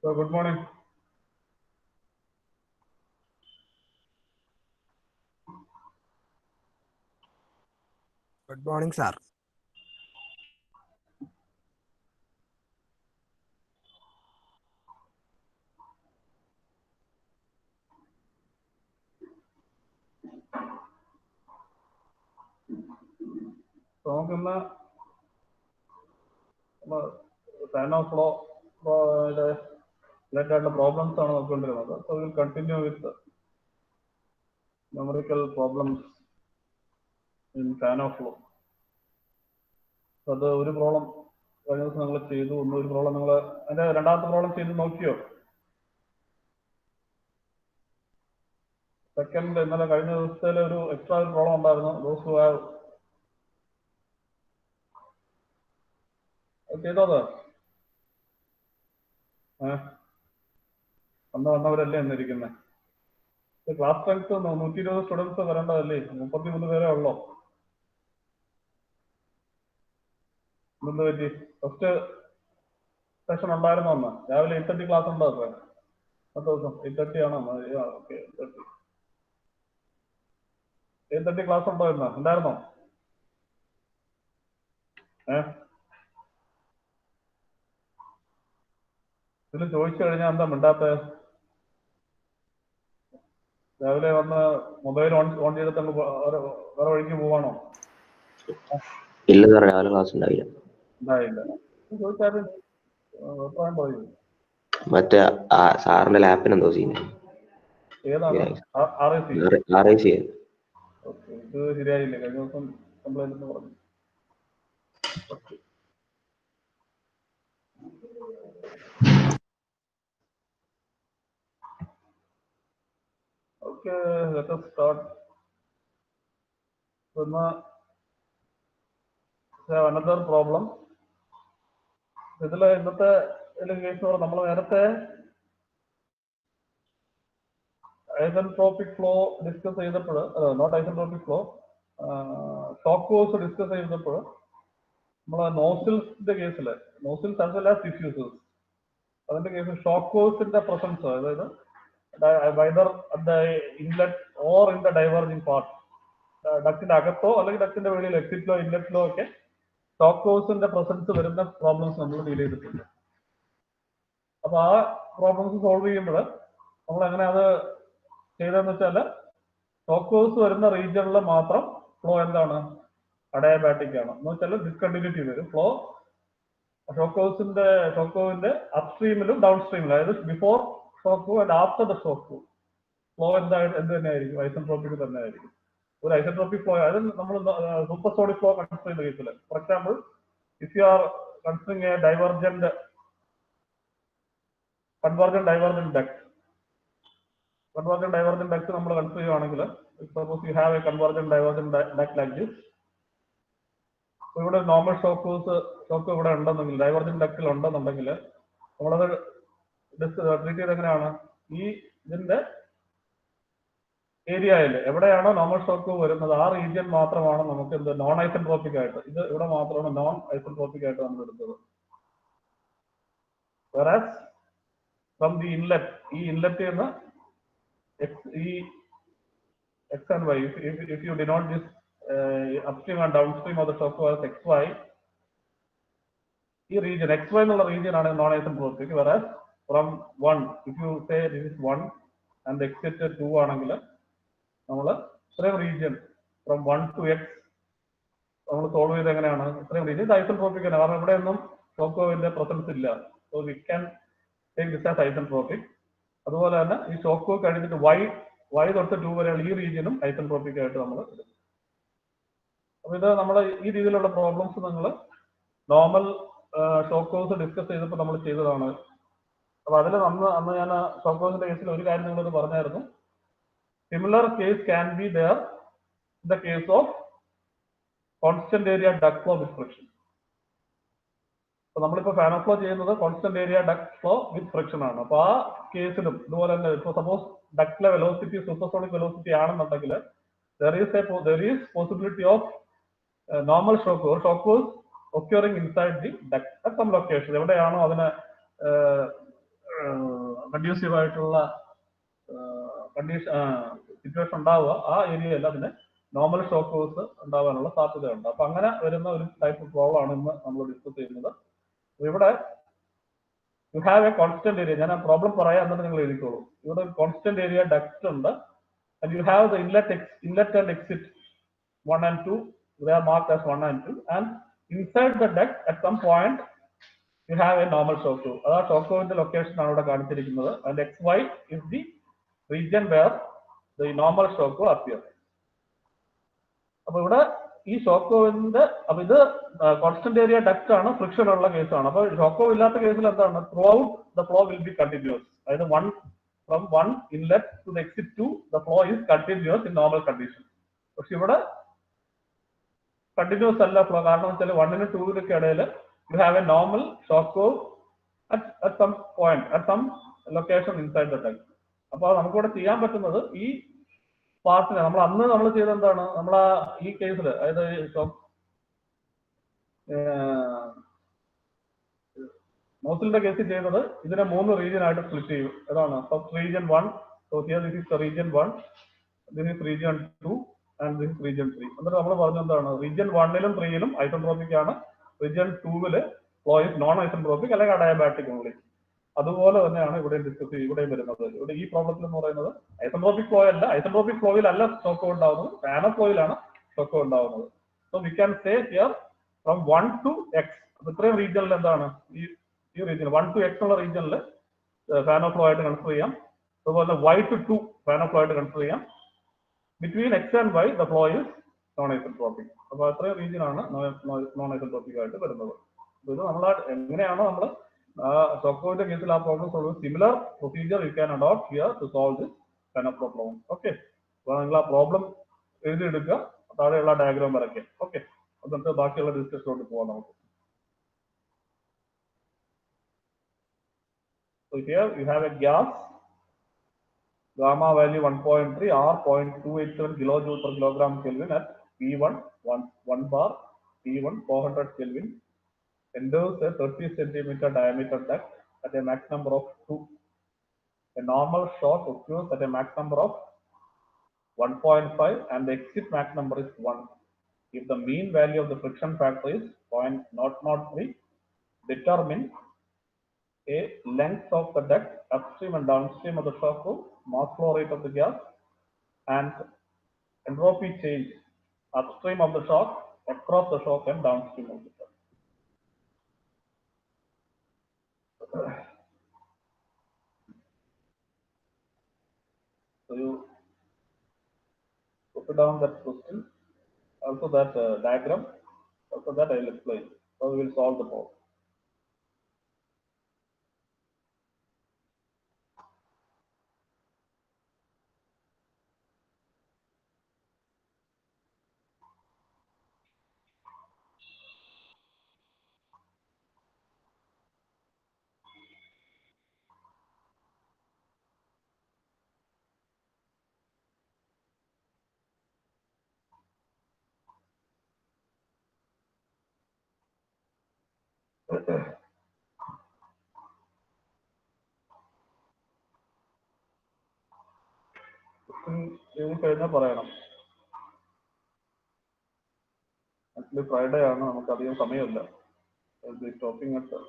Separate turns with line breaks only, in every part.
So good morning.
Good morning, sir.
So നമുക്കിന്ന് fan of flow related problems ആണ് നോക്കിക്കൊണ്ടിരുന്നത്. So we will continue with numerical problems in fan of flow. So അത് ഒരു problem കഴിഞ്ഞ ദിവസം നിങ്ങൾ ചെയ്തു, ഒരു പ്രോബ്ലം നിങ്ങൾ അതിന്റെ രണ്ടാമത്തെ പ്രോബ്ലം ചെയ്ത് നോക്കിയോ? സെക്കൻഡ് ഇന്നലെ കഴിഞ്ഞ ദിവസത്തിൽ ഒരു എക്സ്ട്രാ പ്രോബ്ലം ഉണ്ടായിരുന്നു. ദോസ് ഹു ഹാവ് ചെയ്തോത് വന്നവരല്ലേ എന്നിരിക്കുന്നത്. ക്ലാസ് സ്ട്രെങ്ത് 120 സ്റ്റുഡൻസ് വരേണ്ടതല്ലേ? 33 പേരേ ഉള്ളോ? എന്ത് പറ്റി? ഫസ്റ്റ് സെഷൻ ഉണ്ടായിരുന്നു അന്ന് രാവിലെ 8:30 ക്ലാസ് ഉണ്ടോ? സാർ പത്ത് ദിവസം 8:30 ആണോ? ഓക്കെ 8:30 ക്ലാസ് ഉണ്ടോ ഇന്ന്? ഉണ്ടായിരുന്നോ? ഇതിൽ ചോദിച്ചു കഴിഞ്ഞാൽ എന്താ മിണ്ടാത്ത? രാവിലെ വന്ന് മൊബൈൽ ഓൺ ചെയ്തിട്ട് വേറെ വഴിക്ക് പോവാണോ?
ഇല്ല സാർ, രാവിലെ ക്ലാസ് ഉണ്ടായില്ല.
ചോദിച്ചാലും പറയൂ.
മറ്റേ സാറിന്റെ ലാപ്പിന് എന്തോ സീൻ.
ഏതാണ്?
RAC.
ഇത് ശരിയായില്ലേ? കഴിഞ്ഞ ദിവസം കംപ്ലൈന്റ് എന്ന് പറഞ്ഞു. Okay, let us start. So now we have another problem. ഇതിൽ ഇന്നത്തെ കേസ് നമ്മൾ നേരത്തെ ഐസെൻട്രോപിക് ഫ്ലോ ഡിസ്കസ് ചെയ്തപ്പോൾ, not isentropic flow, shock force discuss ചെയ്തപ്പോൾ നമ്മളെ നോസിൽസിന്റെ കേസില്, nozzles as well as diffusers, അതിന്റെ കേസിൽ ഷോക്ക് ഫോഴ്സിന്റെ പ്രസൻസ്, അതായത് either at the inlet or in the diverging part, ഡക്റ്റിന്റെ അകത്തോ അല്ലെങ്കിൽ ഡക്റ്റിന്റെ വെളിയിലോ എക്സിറ്റിലോ ഇൻലെറ്റിലോ ഒക്കെ ഷോക്ക് ഫോഴ്സിന്റെ പ്രസൻസ് വരുന്ന പ്രോബ്ലംസ് നമ്മൾ ഡീൽ ചെയ്തിട്ടുണ്ട്. അപ്പൊ ആ പ്രോബ്ലംസ് സോൾവ് ചെയ്യുമ്പോൾ നമ്മൾ എങ്ങനെ അത് ചെയ്തതെന്ന് വെച്ചാല് ഷോക്ക് ഫോഴ്സ് വരുന്ന റീജിയണിൽ മാത്രം ഫ്ലോ എന്താണ്? അഡയാബാറ്റിക് ആണ് എന്ന് വെച്ചാൽ ഡിസ്കണ്ടിന്യൂറ്റി വരും. ഫ്ലോ ഷോക്കോവിന്റെ അപ്സ്ട്രീമിലും ഡൗൺ സ്ട്രീമിലും, അതായത് before shock and after the shock flow എന്ത് തന്നെയായിരിക്കും? ഐസെൻട്രോപിക് തന്നെ ആയിരിക്കും. ഒരു ഐസെൻട്രോപിക് ഫ്ലോ, അതായത് നമ്മൾ സൂപ്പർസോണിക് ഫ്ലോ കൺസിഡർ ചെയ്യുന്ന കേസിൽ, for example if you are considering A convergent divergent duct നമ്മൾ കൺസിഡർ ചെയ്യുകയാണെങ്കിൽ, suppose you have A convergent divergent duct like this. ഇവിടെ നോർമൽ ഷോക്ക് ഇവിടെ ഉണ്ടെന്നെങ്കിൽ, ഡൈവർജന്റ് ഡക്റ്റിൽ ഉണ്ടെന്നുണ്ടെങ്കിൽ നമ്മളത് ട്രീറ്റ് ചെയ്ത് എങ്ങനെയാണ്? ഈ ഇതിന്റെ ഏരിയയിൽ എവിടെയാണോ നോർമൽ ഷോക്ക് വരുന്നത് ആ റീജിയൻ മാത്രമാണ് നമുക്ക് എന്ത് നോൺ ഐസെൻട്രോപിക് ആയിട്ട്, ഇത് ഇവിടെ മാത്രമാണ് നോൺ ഐസെൻട്രോപിക് ആയിട്ട് നമ്മൾ എടുത്തത്. whereas from the inlet, ഈ ഇൻലെറ്റിൽ നിന്ന് ഈ x and y, if you denote this upstream and downstream of the shock as xy, ഈ region xy എന്നുള്ള region ആണ് non isentropic. whereas from 1, if you say this is 1 and exit 2 ആണെങ്കിൽ നമ്മൾ ഇത്രയും region from 1 to x നമ്മൾ solve ചെയ്ത് എങ്ങനെയാണ്? ഇത്രയും റീജിയൻ ഐസെൻട്രോപിക് ആണ്, കാരണം ഇവിടെ ഒന്നും ഷോക്കോവിന്റെ പ്രസൻസ് ഇല്ല. So we can take this as isentropic. അതുപോലെ തന്നെ ഈ ഷോക്കോ കഴിഞ്ഞിട്ട് y തൊട്ട് 2 വരെയുള്ള ഈ റീജിയനും ഐസെൻട്രോപിക് ആയിട്ട് നമ്മൾ എടുക്കും. അപ്പൊ ഇത് നമ്മൾ ഈ രീതിയിലുള്ള പ്രോബ്ലംസ് നിങ്ങൾ നോർമൽ ഷോക്കോസ് ഡിസ്കസ് ചെയ്തപ്പോൾ നമ്മൾ ചെയ്തതാണ്. അപ്പൊ അതിൽ അന്ന് ഞാൻ ഷോക്കോസിന്റെ കേസിൽ ഒരു കാര്യം നിങ്ങളത് പറഞ്ഞായിരുന്നു. Similar case can be there in the case of constant area duct flow with friction. അപ്പൊ നമ്മളിപ്പോ ഫാൻ ഓഫ് ഫ്ലോ ചെയ്യുന്നത് constant area duct flow with friction ആണ്. അപ്പൊ ആ കേസിലും ഇതുപോലെ തന്നെ, ഇപ്പൊ സപ്പോസ് ഡക്റ്റിലെ വെലോസിറ്റി സൂപ്പർസോണിക് വെലോസിറ്റി ആണെന്നുണ്ടെങ്കിൽ there is possibility of normal shock or shock occurring inside the duct at some location. എവിടെയാണോ അതിനെ കൺഡ്യൂസീവ് ആയിട്ടുള്ള കണ്ടീഷൻ സിറ്റുവേഷൻ ഉണ്ടാവുക, ആ ഏരിയയിൽ അതിന് നോർമൽ ഷോക്ക് വേവ്സ് ഉണ്ടാവാനുള്ള സാധ്യതയുണ്ട്. അപ്പൊ അങ്ങനെ വരുന്ന ഒരു ടൈപ്പ് പ്രോബ്ലം ആണ് ഇന്ന് നമ്മൾ ഡിസ്കസ് ചെയ്യുന്നത്. ഇവിടെ you have A constant area, ഞാൻ ആ പ്രോബ്ലം പറയാം എന്നിട്ട് നിങ്ങൾ എഴുതിക്കോളൂ. ഇവിടെ ഒരു കോൺസ്റ്റന്റ് ഏരിയ ഡക്റ്റ് ഉണ്ട്, and you have the inlet and exit 1 and 2, they are marked as 1 and 2, and inside the duct at some point you have a normal shock wave. That shock wave location ആണ് ഇവിടെ കാണിച്ചിരിക്കുന്നത്, and xy is the region where the normal shock wave appears. അപ്പോൾ ഇവിടെ ഈ shock വേവിന്റെ, അപ്പൊ ഇത് constant area duct ആണ്, ഫ്രിക്ഷൻ ഉള്ള കേസാണ്. അപ്പൊ ഷോക്ക് വേവ് ഇല്ലാത്ത കേസിൽ എന്താണ്, through out the flow will be continuous. അതായത് from one inlet to the exit 2, the flow is continuous in normal condition. പക്ഷെ ഇവിടെ കണ്ടിന്യൂസ് അല്ല ഫ്ലോ, കാരണം വെച്ചാൽ 1 നും 2 നും ഇടയിൽ you have a normal shock wave at some point, at some location inside the duct. അപ്പോൾ നമുക്കിവിടെ ചെയ്യാൻ പറ്റുന്നത് ഈ പാർട്ടിനെ നമ്മൾ ചെയ്ത എന്താണ്, നമ്മൾ ഈ കേസിൽ, അതായത് നോസിലിന്റെ കേസിൽ ചെയ്തത് ഇതിനെ 3 റീജിയൻ ആയിട്ട് സ്പ്ലിറ്റ് ചെയ്യും. ഏതാണ് first region 1, so here this is the region 1, this is region 2 and this is region 3. എന്നിട്ട് നമ്മൾ പറഞ്ഞു എന്താണ്, റീജിയൻ 1ലും 3ലും ഐസോട്രോപിക് ആണ്, റീജിയൻ 2ല് ഫ്ലോ ഈസ് നോൺ ഐസോട്രോപിക് അല്ലെങ്കിൽ അഡയാബാറ്റിക് ഓൺലി. അതുപോലെ തന്നെയാണ് ഇവിടെ ഡിസ്കസ് ഇവിടെയും വരുന്നത്. ഇവിടെ ഈ പ്രോബ്ലത്തിൽ എന്ന് പറയുന്നത് ഐസോട്രോപിക് ഫ്ലോ അല്ല, ഐസോട്രോപിക് ഫ്ലോയിലല്ല ഷോക്ക് ഉണ്ടാവുന്നത്, പാനൽ ഫ്ലോയിലാണ് ഷോക്ക് ഉണ്ടാവുന്നത്. So we can say here from 1 to x, ഇത്രയും റീജിയനിൽ എന്താണ്, ഈ റീജിയൻ 1 to x ഉള്ള റീജിയനിൽ ഫാനോ ഫ്ലോ ആയിട്ട് കൺസിഡർ ചെയ്യാം. അതുപോലെ y to 2 ഫാനോ ഫ്ലോ ആയിട്ട് കൺസിഡർ ചെയ്യാം. Between x and y the flow is non isotropic. അപ്പോൾ അത്രയും റീജിയൻ ആണ് നോൺ ഐസോട്രോപിക് ആയിട്ട് വരുന്നത്. ഇത് നമ്മൾ എങ്ങനെയാണോ നമ്മൾ ഷോക്ക് വേവിന്റെ കേസിൽ ആ problem solve, similar procedure you can adopt here to solve this Fanno flow problem. Okay, അപ്പോൾ നിങ്ങൾ ആ പ്രോബ്ലം എഴുതിയെടുക്കുക, താഴെയുള്ള ഡയഗ്രാം വരയ്ക്കുക. ഓക്കെ, എന്നിട്ട് ബാക്കിയുള്ള ഡിസ്കഷനിലോട്ട് പോകാം നമുക്ക്. So here you have a gas, gamma value 1.3, R 0.287 kilojoule per kilogram Kelvin at P1 1 bar, P1 400 Kelvin, enters a 30 centimeter diameter duct at a max number of 2. A normal shock occurs at a max number of 1.5 and the exit max number is 1. If the mean value of the friction factor is 0.003, determine a length of the duct upstream and downstream of the shock wave, mass flow rate of the gas, and entropy change upstream of the shock, across the shock, and downstream of the shock. So you put down that question, also that diagram, also that I will explain. So we will solve the problem. കഴിഞ്ഞാൽ പറയണം. Actually Friday ആണ്, നമുക്ക് അധികം സമയമില്ല. Stopping at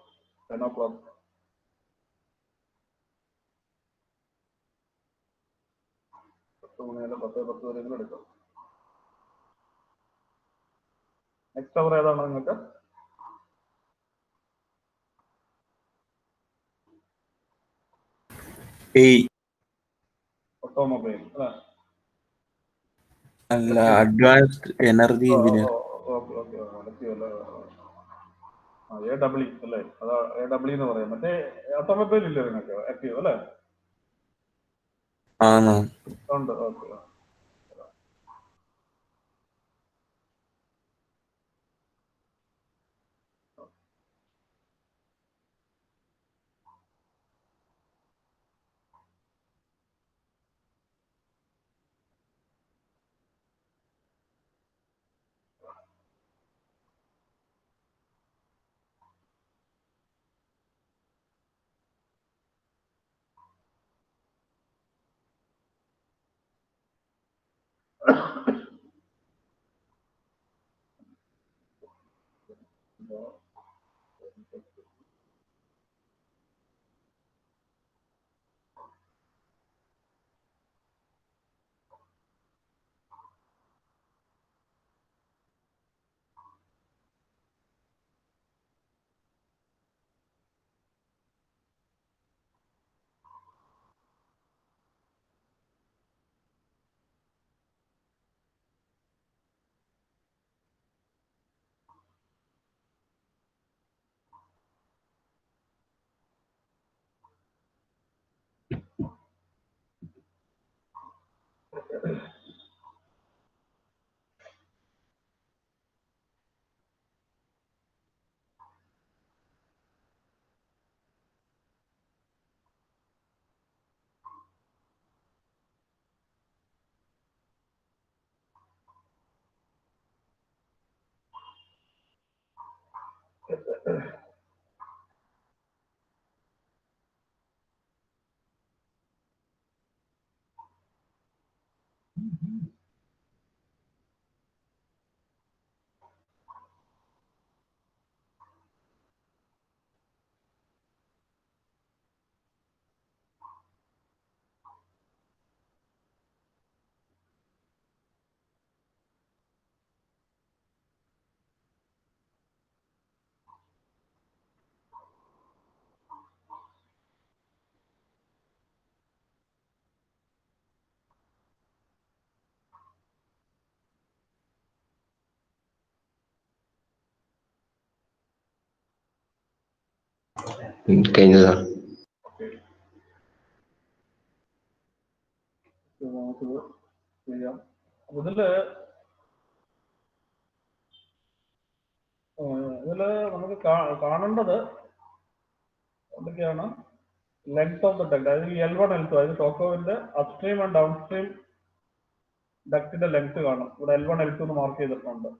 10 o'clock. മണിയല്ല 10 വരെയെങ്കിലും എടുക്കാം. Next അവർ ഏതാണ് നിങ്ങൾക്ക്? Automobile
അല്ല, അഡ്വാൻസ്ഡ് എനർജി എഞ്ചിനീയർ.
AW അല്ലേ, അതാ AW എന്ന് പറയാം. മറ്റേ ഓട്ടോമൊബൈൽ ഇല്ലേ നിങ്ങൾക്ക് ആക്റ്റീവ് അല്ലേ? ഉണ്ട്. ഓക്കെ,
കഴിഞ്ഞതാ.
നമുക്കിത് ചെയ്യാം. ഇതില് നമുക്ക് കാണേണ്ടത് എന്തൊക്കെയാണ്? ലെങ്ത് ഓഫ് ദ ഡക്ട്, അതായത് ഈ L1 L2, അതായത് ഷോക്കോവിന്റെ അപ്സ്ട്രീം ആൻഡ് ഡൗൺ സ്ട്രീം ഡക്റ്റിന്റെ ലെങ്ത് കാണും. ഇവിടെ L1 L2 എന്ന് മാർക്ക് ചെയ്തിട്ടുണ്ട്.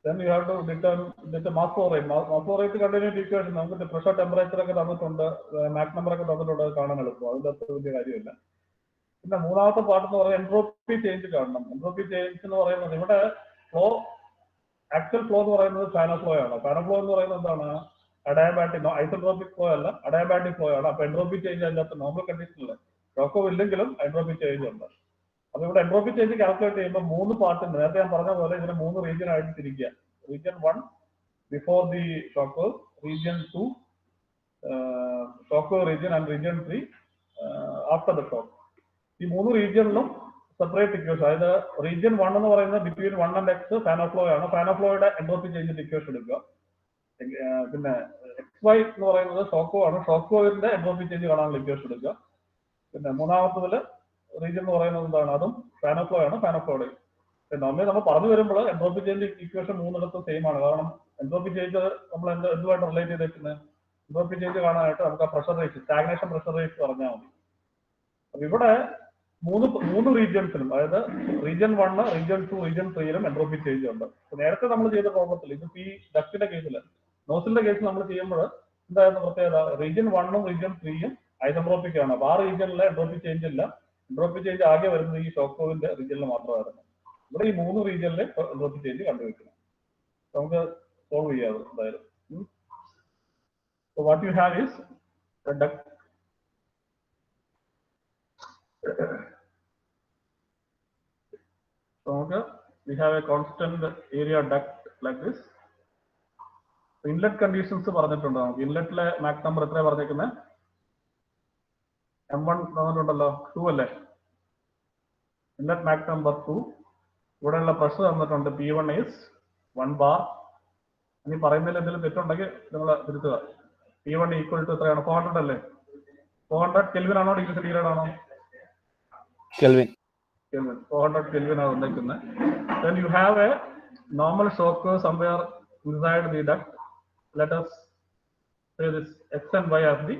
Then you have to determine mass flow rate. Mass flow rate continuity equation നമുക്ക് പ്രഷർ ടെമ്പറേച്ചർ ഒക്കെ തന്നിട്ടുണ്ട്, മാക് നമ്പർ ഒക്കെ തന്നിട്ടുണ്ട്, അത് കാണാൻ എളുപ്പം, അതിന്റെ അത്ര വലിയ കാര്യമില്ല. പിന്നെ മൂന്നാമത്തെ പാർട്ട് എന്ന് പറയുന്നത് എൻട്രോപ്പി ചേഞ്ച് കാണണം. എൻട്രോപ്പി ചേഞ്ച് എന്ന് പറയുന്നത് ഇവിടെ ഫ്ലോ, ആക്ച്വൽ ഫ്ലോ എന്ന് പറയുന്നത് ഫാനോ ഫ്ലോ ആണ്. ഫാനോ ഫ്ലോ എന്ന് പറയുന്നത് എന്താണ്? അഡയാബാറ്റിക്, ഐസോട്രോപിക് ഫ്ലോ അല്ല, അഡയാബാറ്റിക് ഫ്ലോ ആണ്. അപ്പൊ എൻട്രോപ്പി ചേഞ്ച് അതിന്റെ അകത്ത് നോർമൽ കണ്ടീഷനിൽ ഷോക്കോ ഇല്ലെങ്കിലും എൻട്രോപ്പി ചേഞ്ച് ഉണ്ട്. അപ്പൊ ഇവിടെ എൻട്രോപ്പി ചേഞ്ച് കാൽക്കുലേറ്റ് ചെയ്യുമ്പോൾ 3 പാർട്ട് ഉണ്ട്. നേരത്തെ ഞാൻ പറഞ്ഞ പോലെ ഇതിനെ 3 റീജിയൻ ആയിട്ട് തിരിക്കുക. Region 1 before the shock, region 2 shock region, and region 3 after the shock. ഈ 3 റീജിയനിലും സെപ്പറേറ്റ് ഇക്വേഷൻ, അതായത് റീജിയൻ 1 എന്ന് പറയുന്നത് between 1 and X Fanno flow ആണ്. ഫാനോ ഫ്ലോയുടെ എൻട്രോപ്പി ചേഞ്ചിന്റെ ഇക്വേഷൻ എടുക്കുക. പിന്നെ XY എന്ന് പറയുന്നത് ഷോക്കോ ആണ്. ഷോക്കോവിന്റെ എൻട്രോപ്പി ചേഞ്ച് കാണാനുള്ള ഇക്വേഷൻ എടുക്കുക. പിന്നെ മൂന്നാമത്തതില് റീജിയൻ എന്ന് പറയുന്നത് എന്താണ്? അതും ഫാനോ ഫ്ലോ ആണ്. ഫാനോ ഫ്ലോയുടെ നോർമലി നമ്മൾ പറഞ്ഞു വരുമ്പോൾ എൻട്രോപ്പി ചേഞ്ച് ഇക്വേഷൻ 3 സെയിം ആണ്. കാരണം എൻട്രോപ്പി ചേഞ്ച് നമ്മൾ എന്തുമായിട്ട് റിലേറ്റ് ചെയ്തേക്കുന്നത്? എൻട്രോപ്പി ചേഞ്ച് കാണാനായിട്ട് നമുക്ക് ആ pressure rate, stagnation pressure rate പറഞ്ഞാൽ മതി. അപ്പൊ ഇവിടെ മൂന്ന് റീജിയൻസിലും, അതായത് റീജിയൻ 1, റീജിയൻ 2, റീജിയൻ 3യിലും എൻട്രോപ്പി ചേഞ്ച് ഉണ്ട്. നേരത്തെ നമ്മൾ ചെയ്ത പ്രോബ്ലത്തിൽ, ഇത് ഈ ഡക്റ്റിന്റെ കേസിൽ, നോസിലിന്റെ കേസിൽ നമ്മൾ ചെയ്യുമ്പോൾ എന്തായിരുന്നു പ്രത്യേകത? റീജിയൻ 1ഉം റീജിയൻ 3യും ഐസോട്രോപിക് ആണ്. അപ്പൊ ആ റീജിയനിലെ എൻട്രോപ്പി ചേഞ്ച് ഇല്ല. എൻട്രോപ്പി ചേഞ്ച് ആകെ വരുന്നത് ഈ ഷോക്കോവിന്റെ റീജിയനിൽ മാത്രമായിരുന്നു. ഇവിടെ ഈ 3 റീജിയനിലെ എൻട്രോപ്പി ചേഞ്ച് കണ്ടുവെക്കണം. നമുക്ക് സോൾവ് ചെയ്യാം എന്തായാലും. What you have is duct. നമുക്ക് we have a constant area duct like this. Inlet conditions പറഞ്ഞിട്ടുണ്ട്. നമുക്ക് ഇൻലെറ്റിലെ മാക് നമ്പർ എത്രയാണ് പറഞ്ഞേക്കുന്നത്? M1 തന്നിട്ടുണ്ടല്ലോ, 2 അല്ലേ? Inlet Mach number 2. ഇവിടെയുള്ള പ്രഷർ തന്നിട്ടുണ്ട്, P1 is 1 bar. ഇനി പറയുന്നതിൽ എന്തെങ്കിലും തെറ്റുണ്ടെങ്കിൽ നിങ്ങൾ തിരുത്തുക. P1 ഈക്വൽ ടു എത്രയാണ്? 400 അല്ലേ? 400 കെൽവിൻ ആണോ ഡിഗ്രി സെന്റിഗ്രേഡ് ആണോ?
Kelvin.
400 Kelvin are വന്നിരിക്കുന്നത്. Then you have a normal shock somewhere inside the duct. Let us say this X and Y as the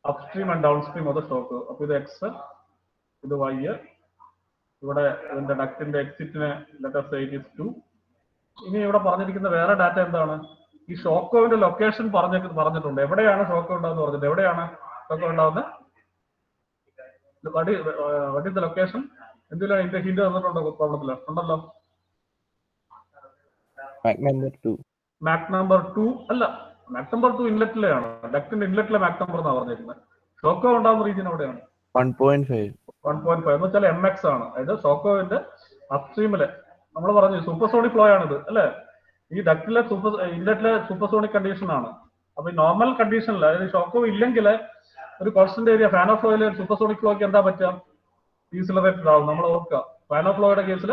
upstream and downstream of the shock. അപ്പോൾ ഇത് X, ഇത് Y. ഇവിടെ ഇതിന്റെ ഡക്റ്റിന്റെ എക്സിറ്റിന് let us say it is 2. ഇനി ഇവിടെ പറഞ്ഞിരിക്കുന്ന വേറെ data എന്താണ്? ഈ ഷോക്കോവിന്റെ ലൊക്കേഷൻ പറഞ്ഞിട്ടുണ്ട്. എവിടെയാണ് ഷോക്കോ ഉണ്ടാകുന്നത് പറഞ്ഞിട്ട്. എവിടെയാണ് ഷോക്കോ ഉണ്ടാകുന്നത്? what is the location? എന്തെങ്കിലും അതിന്റെ ഹിന്റ് തന്നിട്ടുണ്ടോ പ്രോബ്ലത്തില്? ഉണ്ടല്ലോ.
Mac number 2.
മാക് നമ്പർ 2 അല്ല, മാക് നമ്പർ 2 ഇൻലെറ്റിലെയാണ്, ഡക്റ്റിന്റെ ഇൻലെറ്റിലെ മാക് നമ്പർ എന്നാണ് പറഞ്ഞിരിക്കുന്നത്. ഷോക്കോ ഉണ്ടാകുന്ന റീജിയൻ എവിടെയാണ്?
1.5.
1.5 എന്ന് വെച്ചാൽ MX ആണ്. അതായത് ഷോക്കോവിന്റെ അപ്സ്ട്രീമിലെ നമ്മൾ പറഞ്ഞു സൂപ്പർസോണിക് ഫ്ലോ ആണിത് അല്ലെ. ഈ ഡക്റ്റിലെ ഇൻലെറ്റിലെ സൂപ്പർസോണിക് കണ്ടീഷൻ ആണ്. അപ്പൊ ഈ നോർമൽ കണ്ടീഷനിൽ, അതായത് ഷോക്കോ ഇല്ലെങ്കിൽ ഒരു കോൺസ്റ്റന്റ് ഏരിയ ഫാൻ ഓഫ് ഫ്ലോയിൽ സൂപ്പർസോണിക് ഫ്ലോക്ക് എന്താ പറ്റുക? ഡീസിലറേറ്റഡ് ആവും. നമ്മൾ ഓർക്കുക, ഫാൻ ഓഫ് ഫ്ലോയുടെ കേസിൽ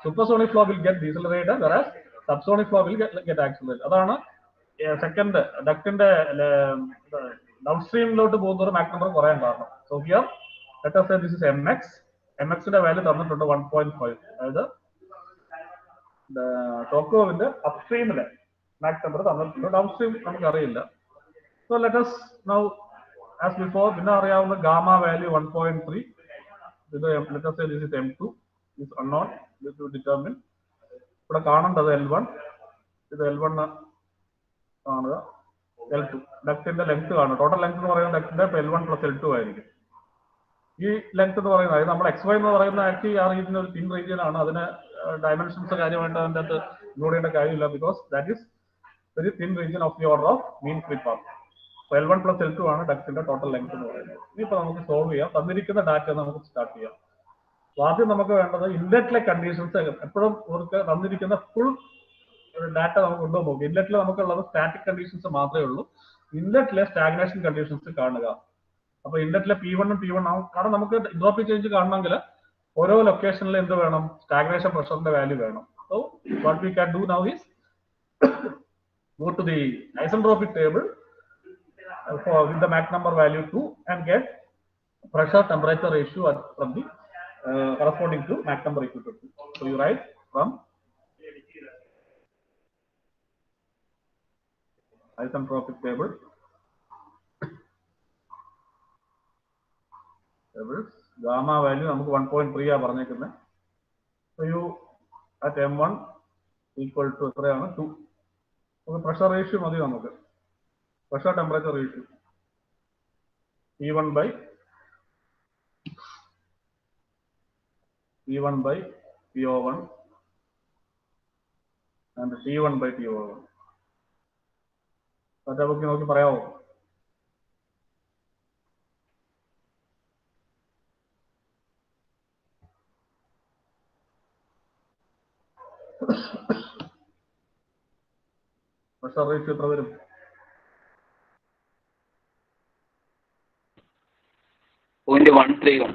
supersonic flow will get decelerated, whereas subsonic flow will get accelerated. അതാണ് സെക്കൻഡ് ഡക്റ്റിന്റെ ഡൗൺ സ്ട്രീമിലോട്ട് പോകുന്ന ഒരു മാക് നമ്പർ കുറയാൻ കാരണം. So here let us say this is MX. MX ന്റെ വാല്യൂ തന്നിട്ടുണ്ട് 1.5. അതായത് ഷോക്കോവിന്റെ അപ്സ്ട്രീമിലെ മാക് നമ്പർ തന്നിട്ടുണ്ട്, ഡൗൺ സ്ട്രീം നമുക്ക് അറിയില്ല. So let us now as before, പിന്നെ അറിയാവുന്ന ഗാമ വാല്യൂ 1.3. ഇത് let us say this is M2, is unknown, this to determine. ഇവിടെ കാണേണ്ടത് L1, ഇത് L1 കാണുക, L2 ഡക്റ്റിന്റെ ലെങ്ത് കാണുക. ടോട്ടൽ ലെങ്ത് എന്ന് പറയുന്നത് ഡക്റ്റിന്റെ L1 + L2 ആയിരിക്കും. ഈ ലെങ്ത് എന്ന് പറയുന്നത്, അതായത് നമ്മൾ XY എന്ന് പറയുന്ന ആക്ച്വലി ആ റീജിയൻ ഒരു തിൻ റീജിയൻ ആണ്. അതിന് ഡയമെൻഷൻസ് കാര്യമായിട്ട് അതിൻ്റെ അകത്ത് ഇൻക്ലൂഡ് ചെയ്യേണ്ട കാര്യമില്ല, because that is very thin region of the order of mean free path. L1 + L2 ആണ് ഡക്റ്റിന്റെ ടോട്ടൽ ലെങ്ത് എന്ന് പറയുന്നത്. ഇനിയിപ്പോൾ നമുക്ക് സോൾവ് ചെയ്യാം. തന്നിരിക്കുന്ന ഡാറ്റ നമുക്ക് സ്റ്റാർട്ട് ചെയ്യാം. ആദ്യം നമുക്ക് വേണ്ടത് ഇൻലെറ്റിലെ കണ്ടീഷൻസ്. എപ്പോഴും ഇവർക്ക് തന്നിരിക്കുന്ന ഫുൾ ഡാറ്റ നമുക്ക് ഉണ്ടോ നോക്കുക. ഇൻലെറ്റിൽ നമുക്കുള്ളത് സ്റ്റാറ്റിക് കണ്ടീഷൻസ് മാത്രമേ ഉള്ളൂ. ഇൻലെറ്റിലെ സ്റ്റാഗ്നേഷൻ കണ്ടീഷൻസ് കാണുക. അപ്പൊ ഇൻലെറ്റിലെ P1 ഉം P1 ആവും. കാരണം നമുക്ക് എൻട്രോപ്പി ചേഞ്ച് കാണണമെങ്കിൽ ഓരോ ലൊക്കേഷനിൽ എന്ത് വേണം? സ്റ്റാഗ്നേഷൻ പ്രഷറിന്റെ വാല്യൂ വേണം. So what we can do now is go to the isentropic table with the Mach number value 2 and get pressure temperature ratio from the corresponding to Mach number equal to 2. So you write from isentropic table, gamma value നമുക്ക് 1.3 ആ പറഞ്ഞേക്കുന്നത്. So you at M1 equal to എത്രയാണ്? 2. നമുക്ക് pressure ratio മതി. നമുക്ക് pressure temperature ratio P1 by PO1 and T1 by TO1. അതൊക്കെ നോക്കി പറയാമോ? പ്രഷർ റേഷ്യോ എത്ര വരും?
പോയിന്റ് 131.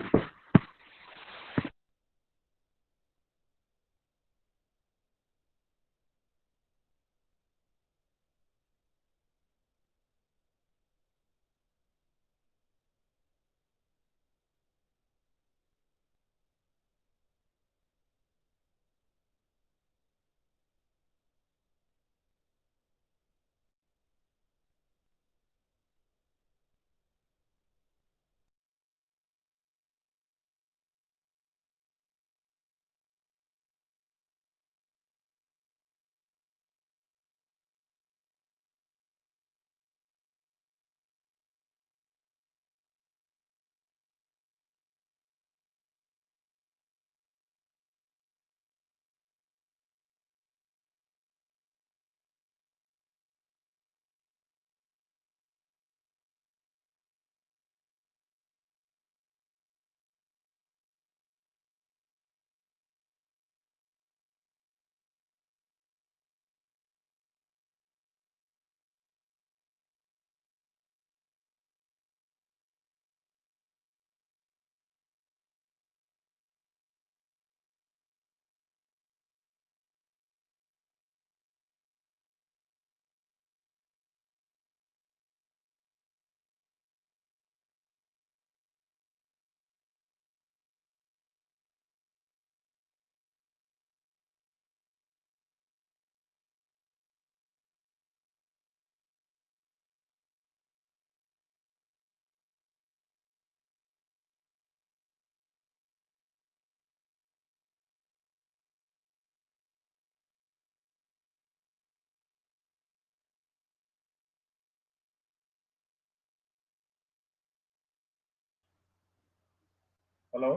ഹലോ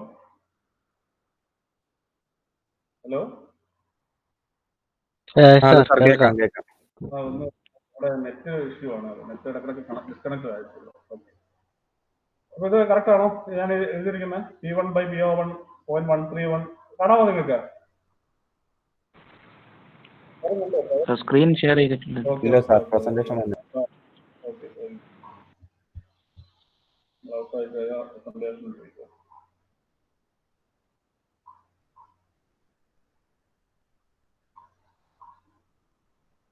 ഹലോ
കേൾക്കാം.
ഒന്ന് ഇവിടെ നെറ്റ് ഇഷ്യൂ ആണ്, നെറ്റ് ഇടക്കിടക്ക് ഡിസ്കണക്ട് ആയിട്ടുള്ളൂ. ഓക്കെ, അപ്പൊ ഇത് കറക്റ്റ് ആണോ ഞാൻ എഴുതിയിരിക്കുന്നത്? P1/PO1.131 കാണാമോ നിങ്ങൾക്ക്?
സ്ക്രീൻ ഷെയർ ചെയ്തിട്ടുണ്ട്.
ഇല്ല സാർ, പ്രസന്റേഷൻ വന്നു.
ഓക്കെ,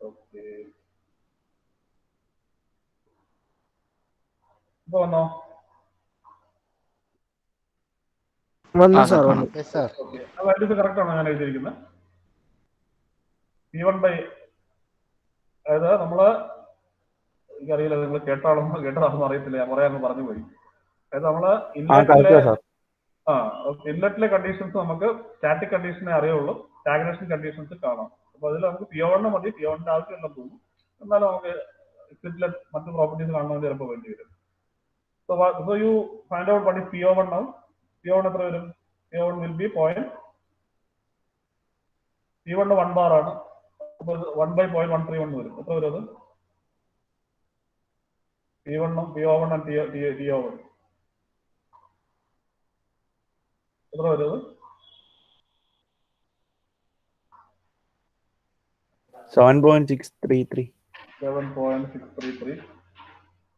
ഓക്കെ, ഇപ്പൊ വന്നോ?
വന്നു സാർ, വന്നു.
ഓക്കെ, ആ വാല്യൂസ് കറക്റ്റ് ആണോ ഞാൻ എഴുതിയിരിക്കുന്നത്? P1 അതായത് നമ്മള്, എനിക്കറിയില്ല നിങ്ങൾ കേട്ടതാണെന്ന് അറിയത്തില്ല, ഞാൻ കുറെ അങ്ങ് പറഞ്ഞു പോയി. അതായത് നമ്മള് ഇൻലെറ്റിലെ കണ്ടീഷൻസ് നമുക്ക് സ്റ്റാറ്റിക് കണ്ടീഷനെ അറിയുള്ളൂ, സ്റ്റാഗ്നേഷൻ കണ്ടീഷൻസ് കാണാം. അപ്പൊ അതിൽ നമുക്ക് P1 മതി, P1 ആവശ്യമില്ല തോന്നും. എന്നാലും നമുക്ക് എക്സിറ്റിലെ മറ്റു പ്രോപ്പർട്ടീസ് കാണണമെങ്കിൽ ചിലപ്പോൾ വേണ്ടി വരും. So you find out what is P01 now. P01 എത്ര വരും? P01 will be point. P1 1 bar ആണ്, അപ്പോൾ 1/0.131 വരും. എത്ര വരും അത്? P1 P01 and T01 എത്ര വരും?
7.633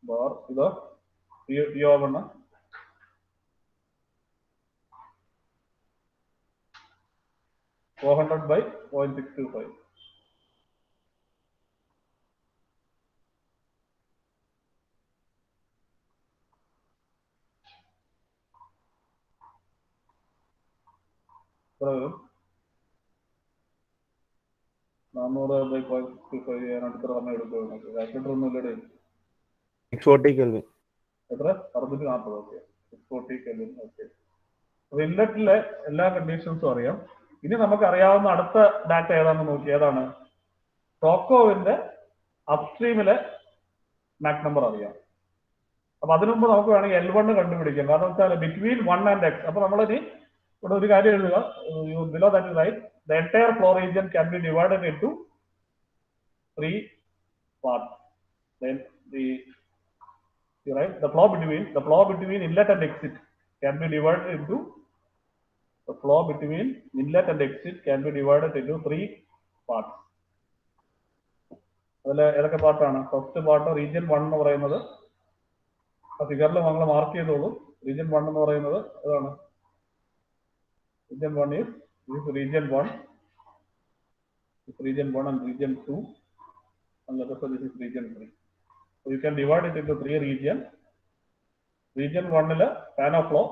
ബാർ. ഇത് T01 400/0.625. എത്ര വരും? 400/0.625 ചെയ്യാൻ അടുത്ത സമയം എടുക്കുമോ? കാൽക്കുലേറ്റർ ഒന്നും ഇല്ലടേ.
640 കെൽവിൻ.
എത്ര? 640. Okay, 640 kelvin. ഓക്കെ, അപ്പൊ ഇൻലെറ്റിലെ എല്ലാ കണ്ടീഷൻസും അറിയാം. ഇനി നമുക്ക് അറിയാവുന്ന അടുത്ത ഡാറ്റ ഏതാണെന്ന് നോക്കി. ഏതാണ്? ടോക്കോവിന്റെ അപ്സ്ട്രീമിലെ മാക് നമ്പർ അറിയാം. അപ്പൊ അതിനു മുമ്പ് നമുക്ക് വേണമെങ്കിൽ L1 കണ്ടുപിടിക്കാം. കാരണം വെച്ചാൽ ബിറ്റ്വീൻ 1 and x. അപ്പൊ നമ്മളിനി ഇവിടെ ഒരു കാര്യം എഴുതുക. Below that is right, the entire flow region can be divided into 3 parts. Then the flow between inlet and exit can be divided into 3 parts. അതിൽ ഏതൊക്കെ പാർട്ടാണ്? ഫസ്റ്റ് പാർട്ട് റീജിയൻ 1 എന്ന് പറയുന്നത് ആ ഫിഗറിൽ നമ്മൾ മാർക്ക് ചെയ്തോളൂ. റീജിയൻ 1 എന്ന് പറയുന്നത് ഏതാണ്? Region 1 is region 1, and region 2, and let us say this is region 3. So you can divide it into 3 regions. Region 1 is fan of flow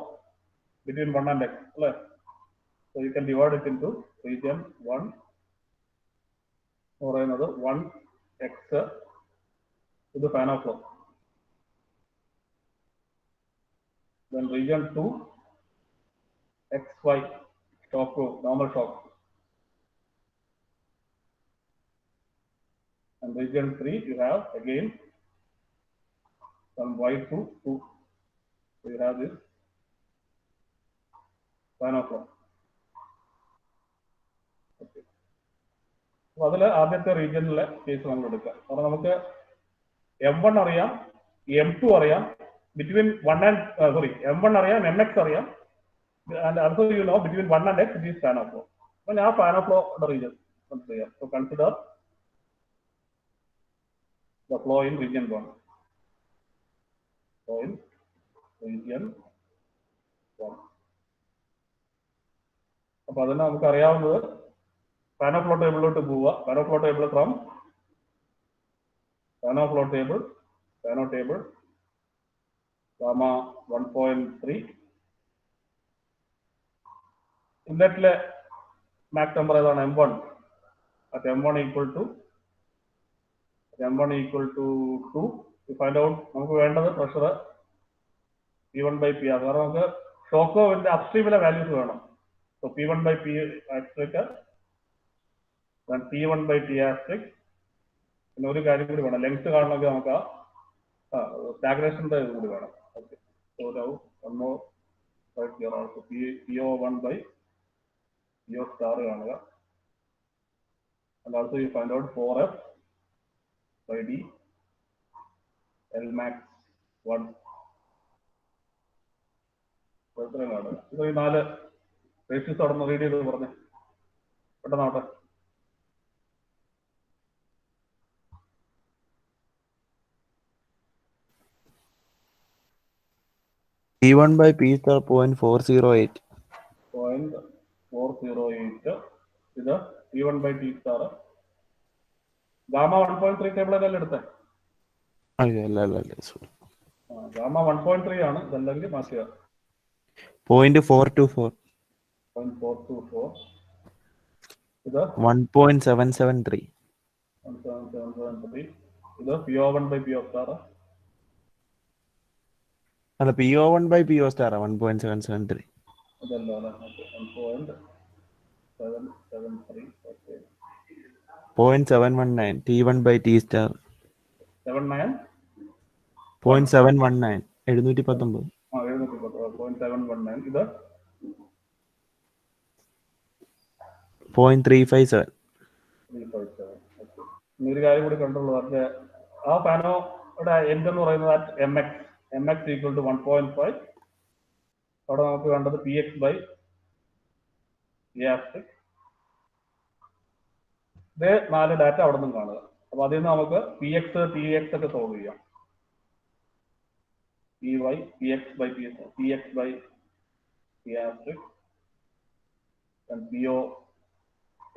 between 1 and x. So you can divide it into region 1 or another 1x to the fan of flow. Then region 2 xy shock flow, normal shock. And region 3 you have again from y to 2. So you have this fan of flow. Okay. So അതിൽ ആദ്യത്തെ റീജിയനിലെ case നമ്മൾ എടുക്കാം. കാരണം നമുക്ക് M1 അറിയാം, M2 അറിയാം, between 1 and M1 അറിയാം, MX അറിയാം, and also you know between 1 and x it is fan of flow. Well, now fan of flow region consider. So consider the flow in region 1. Flow in region 1. അപ്പോൾ അതിന് നമുക്ക് അറിയാവുന്നത് fan of flow ടേബിളിലോട്ട് പോവുക. fan of flow table from fan of flow table gamma 1.3. ഇൻലെറ്റിലെ Mach number ഏതാണ്? M1. At M1 equal to 2. To find out നമുക്ക് വേണ്ടത് pressure P1/P. കാരണം നമുക്ക് ഷോക്കോവിന്റെ അപ്സ്ട്രീമിലെ വാല്യൂസ് വേണം. So P1/P asterisk, P1/T asterisk. പിന്നെ ഒരു കാര്യം കൂടി വേണം, ലെങ്ത് കാണണമെങ്കിൽ നമുക്ക് സ്റ്റാഗ്നേഷന്റെ ഇത് കൂടി വേണം. Okay, so one more right here also. PO1/PO star കാണുക. And also you find out 4F by d L max 1 എത്രയാണ് ഇത് ഈ 4 റേഷ്യോസ് അവിടെ നിന്ന് റീഡ് ചെയ്ത് പറഞ്ഞേ പെട്ടെന്നാവട്ടെ.
P1 by P star 0.408.
0.408 ഇത് P1 by T star gamma 1.3 table അല്ലേ എടുത്തേ?
അല്ല
ഗാമ 1.3 ആണ്, ഇതല്ലെങ്കിൽ മാറ്റുക.
0.424.
0.424 ഇത്
1.773.
1.773 ഇത് PO1 by PO star
അല്ല PO1 by PO star 1.773.
ഇതല്ലോ അല്ലേ? 1.773 okay.
0.719 T1 by T star
79
0.719 719.
719 ഇത്
0.357.
357. ഓക്കെ. ഇനി ഒരു കാര്യം കൂടി കണ്ടുള്ളൂ. അതിന്റെ ആ പാനോയുടെ എൻഡ് എന്ന് പറയുന്നത് എം എക്സ് ഈക്വൽ ടു 1.5. അവിടെ നമുക്ക് വേണ്ടത് പി എക്സ് ബൈ ഇതേ 4 ഡാറ്റ അവിടെ നിന്നും കാണുക. അപ്പൊ അതിൽ നിന്ന് നമുക്ക് പി എക്സ് ടി എക്സ് ഒക്കെ സോൾവ് ചെയ്യാം. P Y P X by P X P X by P asterisk P O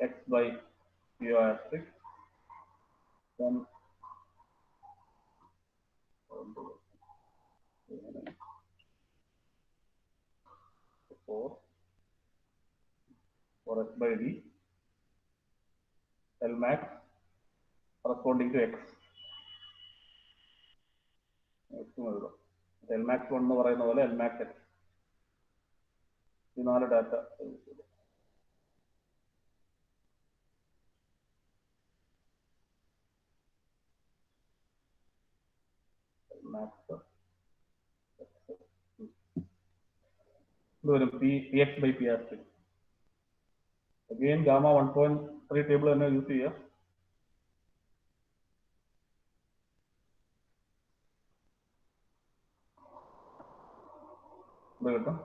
X by P O asterisk for x by d L max corresponding to x. L max 1 എന്ന് പറയുന്ന പോലെ L max x. ഈ 4 data P X by P R again gamma 1.3 table തന്നെ use ചെയ്യുക. ഇത് കിട്ടും.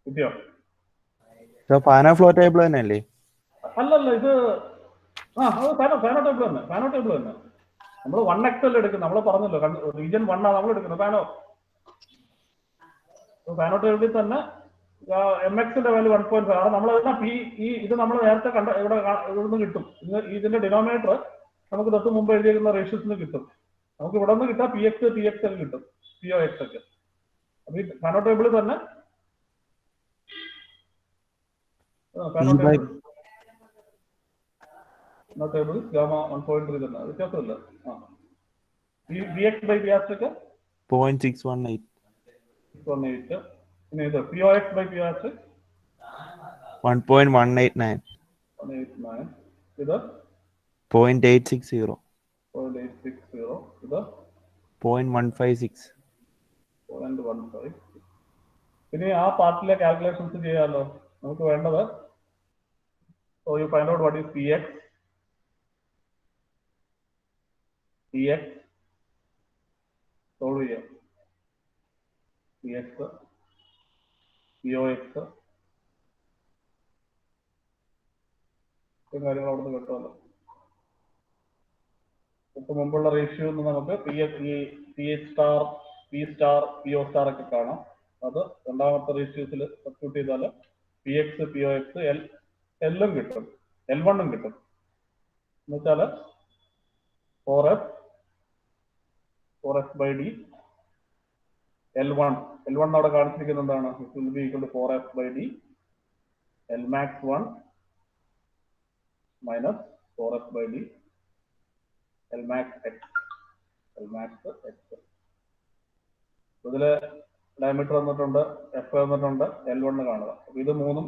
കിട്ടിയോ?
ഫാനോ flow table തന്നെയല്ലേ?
അല്ലല്ല, ഇത് അത് ഫാനോ ടേബിൾ തന്നെ. നമ്മൾ 1XL എടുക്കുന്നത്. നമ്മൾ പറഞ്ഞല്ലോ റീജിയൻ 1 ആണ് നമ്മൾ എടുക്കുന്നത്. ഫാനോ ടേബിളിൽ തന്നെ എം എക്സിന്റെ വാല്യൂ 1.5 ആണ്. നമ്മൾ ഇത് നമ്മൾ നേരത്തെ കണ്ട ഇവിടുന്ന് കിട്ടും. ഇതിന്റെ ഡിനോമിനേറ്റർ നമുക്ക് തൊട്ട് മുമ്പ് എഴുതിയിരിക്കുന്ന റേഷ്യോസിന് കിട്ടും. നമുക്ക് ഇവിടെ നിന്ന് കിട്ടാം പി എക്സ് ടി എക്സ് ഒക്കെ കിട്ടും, പി ഒ എക്സ് ഒക്കെ. അപ്പൊ ഈ ഫാനോ ടേബിളിൽ തന്നെ ടേബിൾ ഗാമ 1.3 തന്നെ വ്യത്യാസമില്ല. B X by B R ഒക്കെ
0.618.
പിന്നെ ഇത് P O X by P R
1.189.
ഇത്
0.860.
ഇത്
0.156.
0.15. പിന്നെ ആ പാർട്ടിലെ കാൽക്കുലേഷൻസ് ചെയ്യാമല്ലോ. നമുക്ക് വേണ്ടത് so you find out what is px solve ചെയ്യാം. px pox കാര്യങ്ങൾ അവിടെ നിന്ന് കിട്ടുമല്ലോ. തൊട്ട് മുമ്പുള്ള റേഷ്യോ ഒന്ന് നമുക്ക് P star P star P O star ഒക്കെ കാണാം. അത് രണ്ടാമത്തെ റേഷ്യോസിൽ സബ്സ്റ്റിറ്റ്യൂട്ട് ചെയ്താൽ P X P O X എല്ലും കിട്ടും, L1 കിട്ടും. എന്നുവെച്ചാൽ 4f by d L1 അവിടെ കാണിച്ചിരിക്കുന്നത് എന്താണ്? It will be equal to 4f by d L max 1 minus 4f by d L max x. ഇതില് ഡയമീറ്റർ വന്നിട്ടുണ്ട്, എഫ് വന്നിട്ടുണ്ട്, L1 കാണുക. അപ്പൊ ഇത് മൂന്നും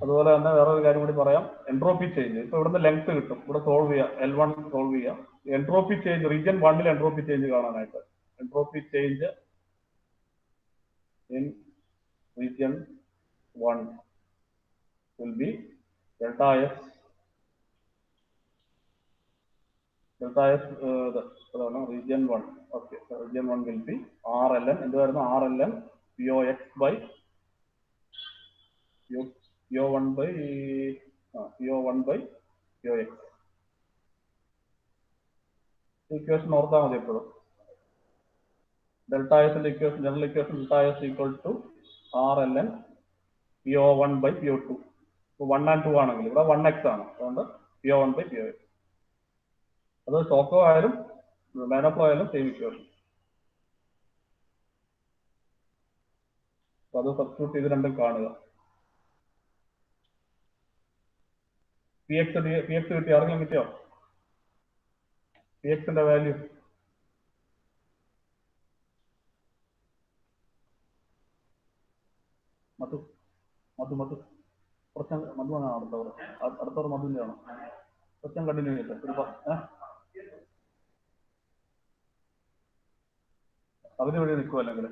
അതുപോലെ തന്നെ വേറൊരു കാര്യം കൂടി പറയാം, എൻട്രോപ്പി ചേഞ്ച്. ഇപ്പൊ ഇവിടുന്ന് ലെങ്ത് കിട്ടും, ഇവിടെ സോൾവ് ചെയ്യാം, L1 സോൾവ് ചെയ്യാം. Entropy change region 1 entropy change കാണാനായിട്ട്, entropy change in region 1 will be delta S അതാണ് റീജിയൻ 1. Okay, region 1 will be RLN എന്തുവായിരുന്നു, RLN POX by PO1 by POX. Equation ഓർത്താൽ മതി എപ്പോഴും. ഡെൽറ്റ എസിന്റെ equation, general equation delta S equal to RLN PO1 by PO2. 1 and 2 ആണെങ്കിൽ ഇവിടെ 1x ആണ്, അതുകൊണ്ട് PO1 by POX. അത് ഷോക്കോ ആയാലും മാനോഫ്ലോ ആയാലും സെയിം ഇക്വേഷൻ. അത് സബ്സ്റ്റിറ്റ്യൂട്ട് ചെയ്ത് രണ്ടും കാണുക. PX കിട്ടി, ആർക്കെങ്കിലും കിട്ടിയോ? PXന്റെ വാല്യൂ മധു കുറച്ച് മധുവാണ് അടുത്തവർ മധുവിന്റെ ആണോ? കുറച്ചും കണ്ടിന്യൂ ചെയ്തിട്ട് പകുതി വഴി നിൽക്കുക, അല്ലെങ്കിൽ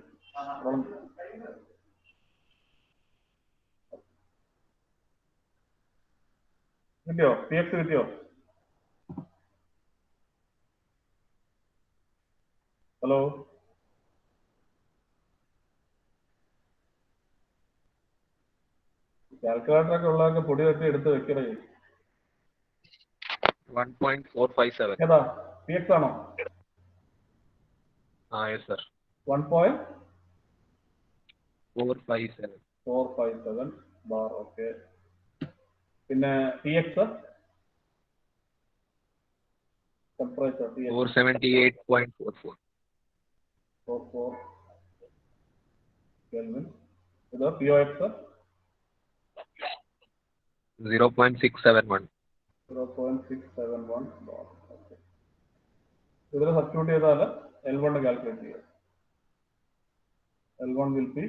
കിട്ടിയോ? PX കിട്ടിയോ? ഹലോ, കാൽക്കുലേറ്റർ ഒക്കെ ഉള്ളതൊക്കെ പൊടി വെച്ച് എടുത്ത് വെക്കണേ.
1.457.
ഏതാ PX ആണോ?
Yes sir.
1.457 ബാർ. ഓക്കെ. പിന്നെ TX ടെമ്പറേച്ചർ
478.44.
കെൽവിൻ. ഇത് POX
0.671.
0.671 ബാർ. ഓക്കെ. ഇതിൽ സബ്സ്റ്റിറ്റ്യൂട്ട് ചെയ്താൽ L1 കാൽക്കുലേറ്റ് ചെയ്യുക. L1 will be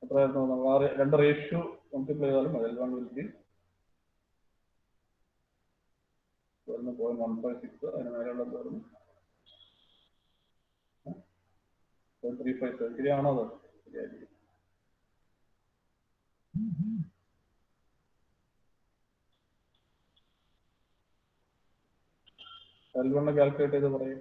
എത്രയായിരുന്നു? രണ്ട് റേഷ്യോ മൾട്ടിപ്ലൈ ചെയ്താലും L1 will be 0.156. അതിന് മേലെയുള്ള 0.357. ശരിയാണോ? അത് ശരിയായിരിക്കും. L1 കാൽക്കുലേറ്റ് ചെയ്ത് പറയും.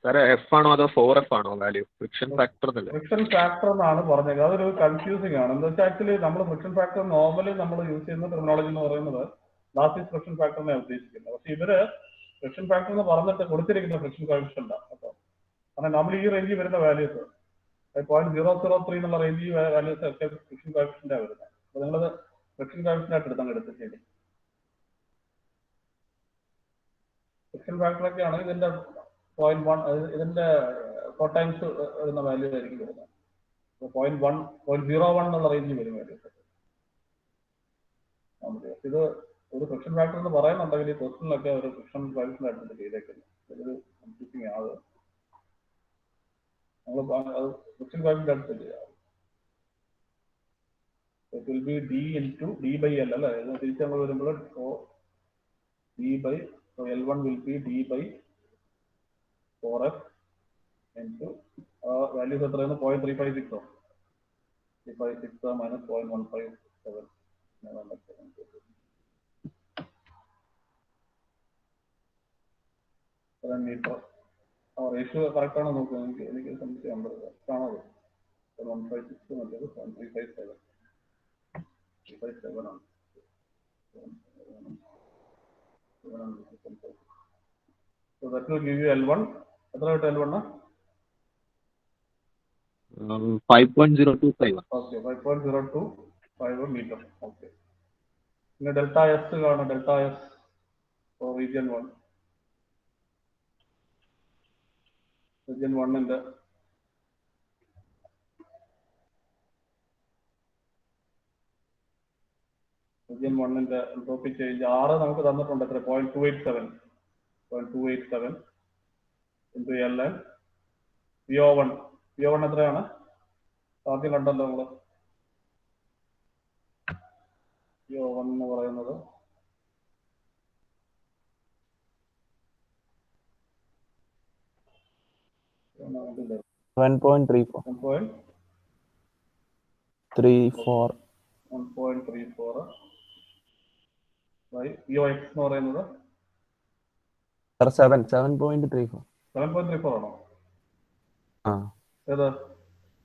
സാറേ F ആണോ അതോ 4F ആണോ വാല്യൂ? ഫ്രിക്ഷൻ ഫാക്ടർ എന്നല്ലേ?
ഫ്രിക്ഷൻ ഫാക്ടർ എന്നാണ് പറഞ്ഞത്. അതൊരു കൺഫ്യൂസിംഗ് ആണ്. എന്താ വെച്ചാൽ ആക്ച്വലി നമ്മൾ ഫ്രിക്ഷൻ ഫാക്ടർ നോർമലി നമ്മൾ യൂസ് ചെയ്യുന്ന ടെർമിനോളജി എന്ന് പറയുന്നത് ലാസ്റ്റ് ഫ്രിക്ഷൻ ഫാക്ടറിനെ ഉദ്ദേശിക്കുന്നത്. പക്ഷെ ഇവര് ഫ്രിക്ഷൻ ഫാക്ടർ എന്ന് പറഞ്ഞിട്ട് കൊടുത്തിരിക്കുന്ന ഫ്രിക്ഷൻ കോഎഫിഷ്യന്റ് ആണ്. അപ്പോൾ കാരണം നമ്മൾ ഈ റേഞ്ചിൽ വരുന്ന വാല്യൂസ് 0.003 എന്നുള്ള റേഞ്ചിൽ വാല്യൂസ് ഒക്കെ ഫ്രിക്ഷൻ കോഎഫിഷ്യന്റാണ് വരുന്നത്. അപ്പോൾ നിങ്ങളത് ഫ്രിക്ഷൻ കോഎഫിഷ്യന്റ് ആയിട്ട് എടുത്ത് ശരി. ഫ്രിക്ഷൻ ഫാക്ടറൊക്കെയാണ് ഇതിന്റെ 0.1, ഇതിന്റെ 4 ടൈംസ് വരുന്ന വാല്യൂ ആയിരിക്കും വരുന്നത്. 0.01 എന്നുള്ള റേഞ്ചിൽ വരും വാല്യൂസ്. ഇത് ഒരു ഫ്രിക്ഷൻ ഫാക്ടർ എന്ന് പറയുന്നുണ്ടെങ്കിൽ ഈ ക്വസ്റ്റനിലൊക്കെ ഒരു ഫ്രിക്ഷൻ കോഎഫിഷ്യന്റ് ആയിട്ട് ചെയ്തേക്കുന്നത്. ഇതൊരു കൺഫ്യൂസിംഗ് ആണ്. നമ്മൾ അത് ഫ്രിക്ഷൻ കോഎഫിഷ്യന്റ് ആയിട്ട് ചെയ്യാം. It will be D into D by L അല്ലേ? തിരിച്ച് നമ്മൾ വരുമ്പോൾ L1 will be D by 4F into values എത്രയാണ്? 0.356 356 minus 0.157 മീറ്റർ. റേഷ്യോ കറക്റ്റ് ആണോ നോക്കുക. എനിക്ക് സംശയം ഉണ്ട്. ആണോ? 156 മറ്റേത് 0.357 ആണ്. So that will give you L1. എത്ര കിട്ടും L1?
5.025.
Okay, 5.025 metre. ഓക്കെ. പിന്നെ ഡെൽറ്റ എസ് കാണാം. Delta S for region 1. Region 1ന്റെ എൻട്രോപ്പി ചേഞ്ച് 6 നമുക്ക് തന്നിട്ടുണ്ട്. എത്ര? 0.287. 0.287 into ln PO1. PO1 എത്രയാണ്? ആദ്യം കണ്ടല്ലോ നമ്മള്. PO1 എന്ന് പറയുന്നത്
1.34
1.34 by POX എന്ന് പറയുന്നത്
7.34
7.34 ആണോ?
ആ
ഏത്?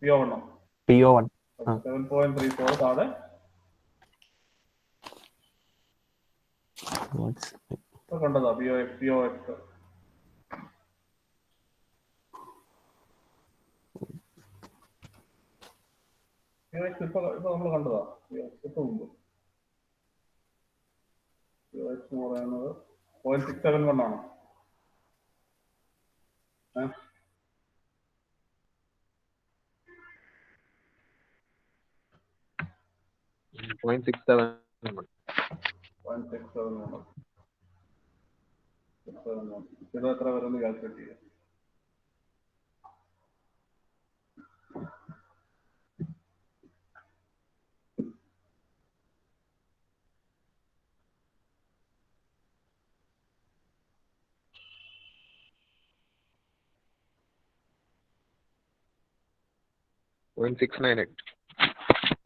PO1 ആണോ?
PO1
7.34 താഴെ കണ്ടതാ POX. POX ഇപ്പൊ നമ്മൾ കണ്ടതാ. ഇപ്പൊ മുമ്പ് POX എന്ന് പറയുന്നത് 0.671 ആണ്.
0.671.
0.671. ഇത് എത്ര വരുമെന്ന് കാൽക്കുലേറ്റ് ചെയ്യാം.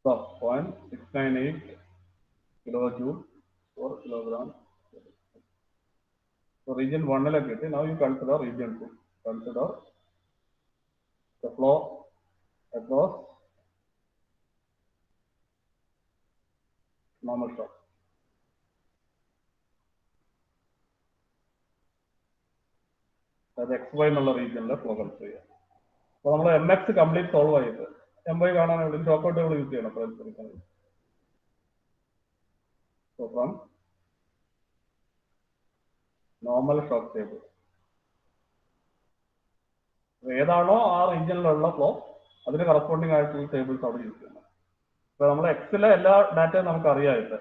So 0.698 kilojoule per kilogram. So region 1 like now you consider region 2. Consider the flow across normal shock. That XY എന്നുള്ള റീജിയനിലെ ഫ്ലോ കൺസിഡർ ചെയ്യാം. അപ്പോൾ നമ്മൾ MX കംപ്ലീറ്റ് സോൾവ് ആയിട്ട് MY കാണാൻ വേണ്ടി ഷോക്ക് ഔട്ട് ടേബിൾ യൂസ് ചെയ്യണം. So from normal shock table ഏതാണോ ആ റീജിയനിലുള്ള ഫ്ലോ അതിന് കറസ്പോണ്ടിങ് ആയിട്ടുള്ള ടേബിൾസ് അവിടെ യൂസ് ചെയ്യണം. ഇപ്പോൾ നമ്മൾ എക്സിലെ എല്ലാ ഡാറ്റയും നമുക്ക് അറിയാമായിട്ട്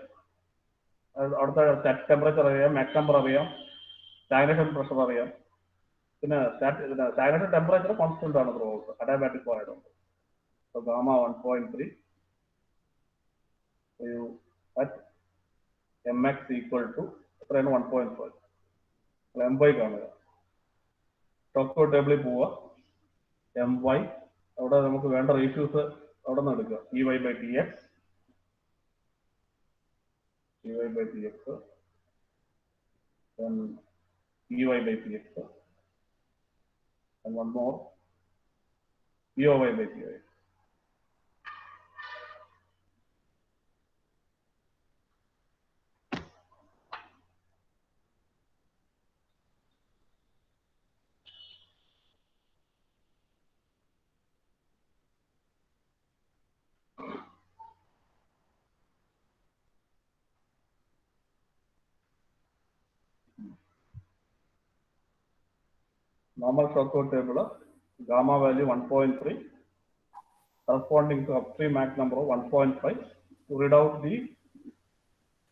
അവിടുത്തെ സെറ്റ് ടെമ്പറേച്ചർ അറിയാം, മാക്സ് നമ്പർ അറിയാം, സ്റ്റാഗ്നേഷൻ പ്രഷർ അറിയാം. പിന്നെ സ്റ്റാഗ്നേഷൻ ടെമ്പറേച്ചർ കോൺസ്റ്റന്റ് ആണ് ത്രൂ ഔട്ട്, അഡാബാറ്റിക് ഫ്ലോ ആയതുകൊണ്ട്. So gamma 1.3 at mx equal to എത്രയാണ് 1.5. MY കാണുക. ഷോക്ക് ഔട്ട് ടേബിളിൽ പോവുക. MY അവിടെ നമുക്ക് വേണ്ട റേഷ്യൂസ് അവിടെ നിന്ന് എടുക്കുക. EY by TX then EY by TX and one more POY by POY. Normal shock out table, gamma value 1.3, corresponding to upstream Mach number 1.5. To read out the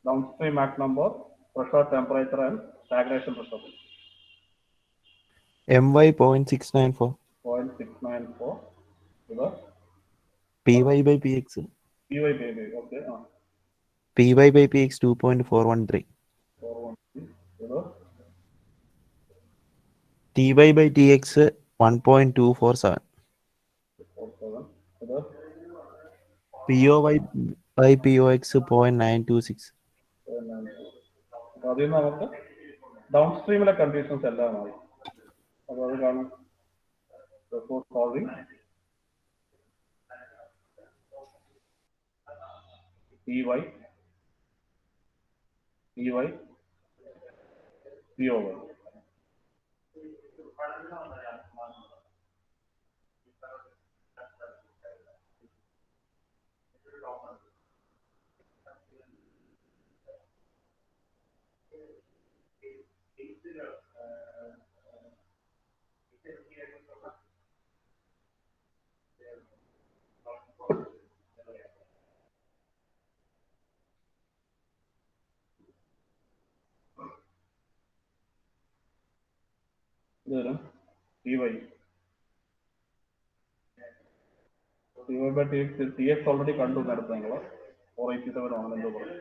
downstream Mach number, pressure, temperature, and stagnation pressure.
MY 0.694
0.694.
PY by PX
PY baby, okay.
PY by PX 2.413 TY by TX 1.247 POY by POX 0.926.
അതിൽ നിന്ന് നമുക്ക് down സ്ട്രീമിലെ conditions എല്ലാം ആയി. അപ്പോൾ അത് കാണും. Solving PY POY. ഇത് വരും ty. ty by tx already കണ്ടു നേരത്തെ നിങ്ങൾ 487 ആണ് എന്തോ പറഞ്ഞു.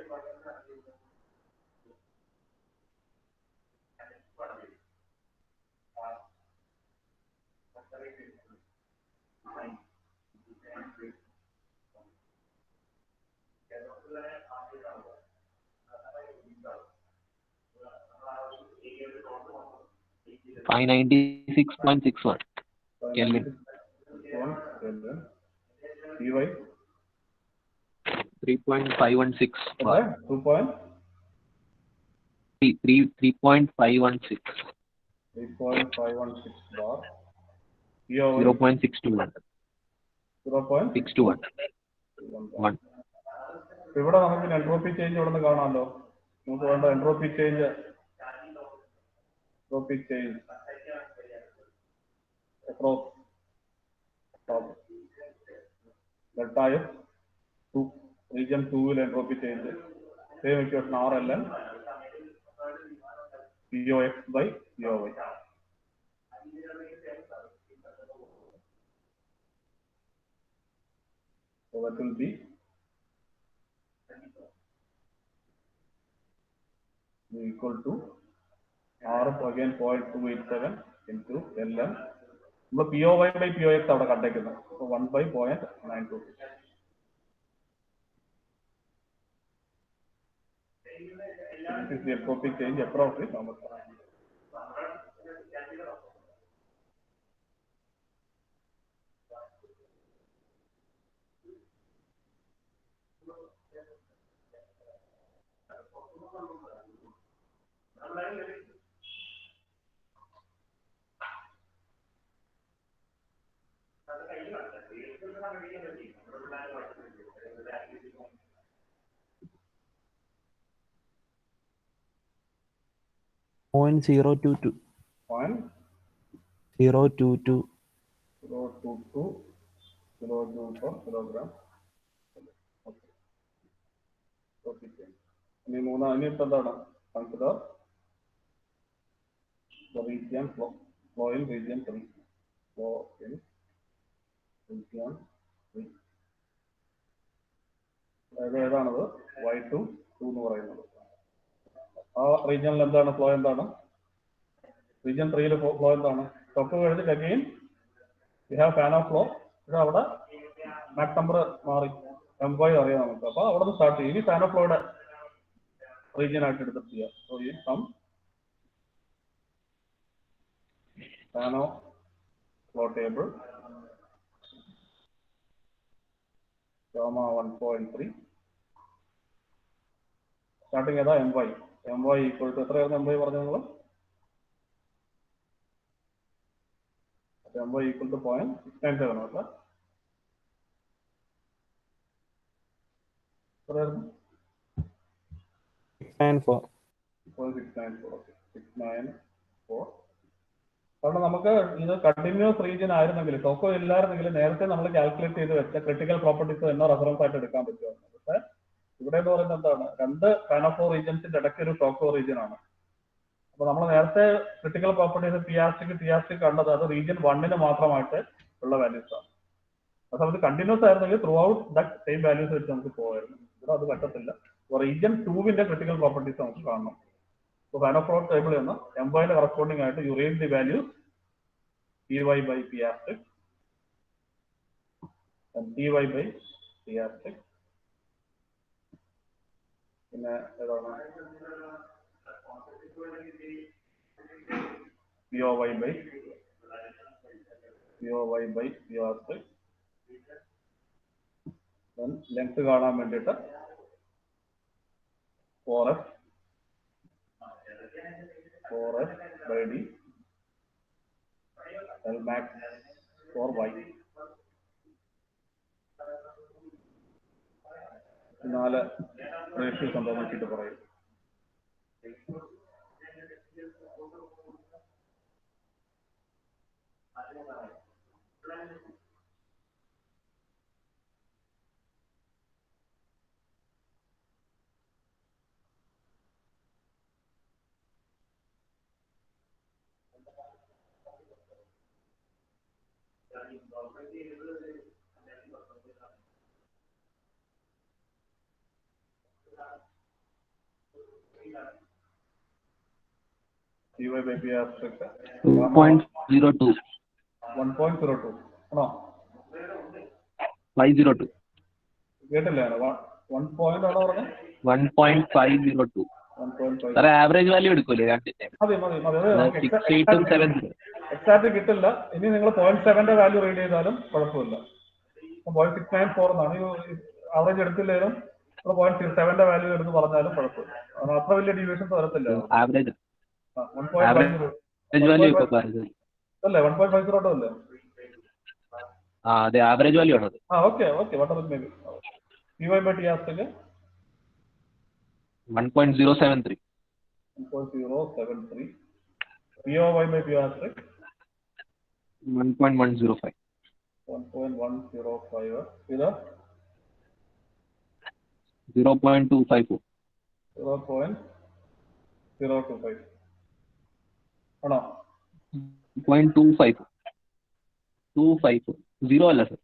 $596.61 Kelvin.
ty
3.516 bar.
3.516
3.516.
bar.
0.621. 621. 1.
ഇവിടെ നമുക്ക് എൻട്രോപ്പി ചേഞ്ച് ഇവിടെ നിന്ന് കാണാമല്ലോ. നമുക്ക് വേണ്ട entropy change across top delta F 2 region 2 ൽ entropy change same equation RLN POX by POY. So that will be equal to R again 0.287 into LN. നമ്മൾ POY by POX അവിടെ കണ്ടേക്കുന്നത്. So 1 by 0.926. This is the entropic change across the normal.
Point 022. 0.022
kilojoule per kilogram. Okay. ഇനി എന്താണ് consider region flow in region 3. Flow in region 3. ഏതാണത് y2 എന്ന് പറയുന്നത്. ആ റീജിയനിൽ എന്താണ് ഫ്ലോ എന്താണ്? റീജിയൻ 3 ഫ്ലോ എന്താണ്? സ്റ്റോപ്പ് കഴിഞ്ഞിട്ട് again we have fan of flow. പക്ഷെ അവിടെ മാക് നമ്പർ മാറി M5 അറിയാം നമുക്ക്. അപ്പൊ അവിടെ നിന്ന് സ്റ്റാർട്ട് ചെയ്യും. ഇനി ഫാൻ ഓഫ് ഫ്ലോയുടെ റീജിയൻ ആയിട്ട് എടുത്തിട്ട് ചെയ്യാം. സോ ഈ some Fanno flow table gamma 1.3 starting ഏതാ M5 ഈക്വൽ ടു എത്രയായിരുന്നു M5 പറഞ്ഞു നിങ്ങൾ? M5 ഈക്വൽ ടു 0.697 അല്ലേ? എത്രയായിരുന്നു? 694. കാരണം നമുക്ക് ഇത് കണ്ടിന്യൂസ് റീജിയൻ ആയിരുന്നെങ്കിൽ ടോക്കോ ഇല്ലായിരുന്നെങ്കിൽ നേരത്തെ നമ്മൾ കാൽക്കുലേറ്റ് ചെയ്ത് വെച്ച ക്രിട്ടിക്കൽ പ്രോപ്പർട്ടീസ് തന്നെ റെഫറൻസ് ആയിട്ട് എടുക്കാൻ പറ്റുമായിരുന്നു. പക്ഷേ ഇവിടെ എന്ന് പറയുന്നത് എന്താണ്? രണ്ട് ഫാൻ ഓഫ് ഫ്ലോ റീജിയൻസിന്റെ ഇടയ്ക്ക് ഒരു ടോക്കോ റീജിയൻ ആണ്. അപ്പൊ നമ്മൾ നേരത്തെ ക്രിട്ടിക്കൽ പ്രോപ്പർട്ടീസ് ടിആർസ്റ്റിക്ക് കണ്ടത് അത് റീജിയൻ 1 മാത്രമായിട്ട് ഉള്ള വാല്യൂസ് ആണ്. ആ സമയത്ത് കണ്ടിന്യൂസ് ആയിരുന്നെങ്കിൽ through out that same values വെച്ച് നമുക്ക് പോകായിരുന്നു. ഇവിടെ അത് പറ്റത്തില്ല. റീജിയൻ 2 ക്രിട്ടിക്കൽ പ്രോപ്പർട്ടീസ് നമുക്ക് കാണണം. So fan of flow table എന്ന M5 കറസ്പോണ്ടിങ് ആയിട്ട് you read the values Py by P asterisk and Py by P asterisk. പിന്നെ ഏതാണ്? POY by P asterisk. Then length കാണാൻ വേണ്ടിയിട്ട് 4f by D L max for y. 4 ratios ഉണ്ടോ നോക്കിയിട്ട് പറയും. Py by P asterisk
2.02.
1.02 ആണോ?
502.
കേട്ടില്ലേ? 1 point ആണോ പറഞ്ഞത്?
1.502.
1.5.
സാറേ ആവറേജ് വാല്യൂ എടുക്കൂലേ രണ്ടിന്റെ?
മതി മതി മതി.
6.870.
എക്സാക്ട് കിട്ടില്ല. ഇനി നിങ്ങൾ 0.7 വാല്യൂ റീഡ് ചെയ്താലും കുഴപ്പമില്ല. 0.694 എന്നാണ്. ആവറേജ് എടുത്തില്ലെങ്കിലും 0.7 വാല്യൂ എടുത്ത് പറഞ്ഞാലും കുഴപ്പമില്ല. അത്ര വലിയ ഡീവിയേഷൻസ് വരത്തില്ല.
ആവറേജ്
1.50
വാല്യൂ ഇപ്പൊ പറഞ്ഞത്
അല്ലേ? 1.50 അല്ലേ?
അതെ, ആവറേജ് വാല്യൂ ആണത്.
Okay water may be. Py by T asterisk
1.073.
1.073. Py by P asterisk
1.105.
1.105. ഇത്
0.254.
0.025 ആണോ?
0.254. 0 അല്ല സർ.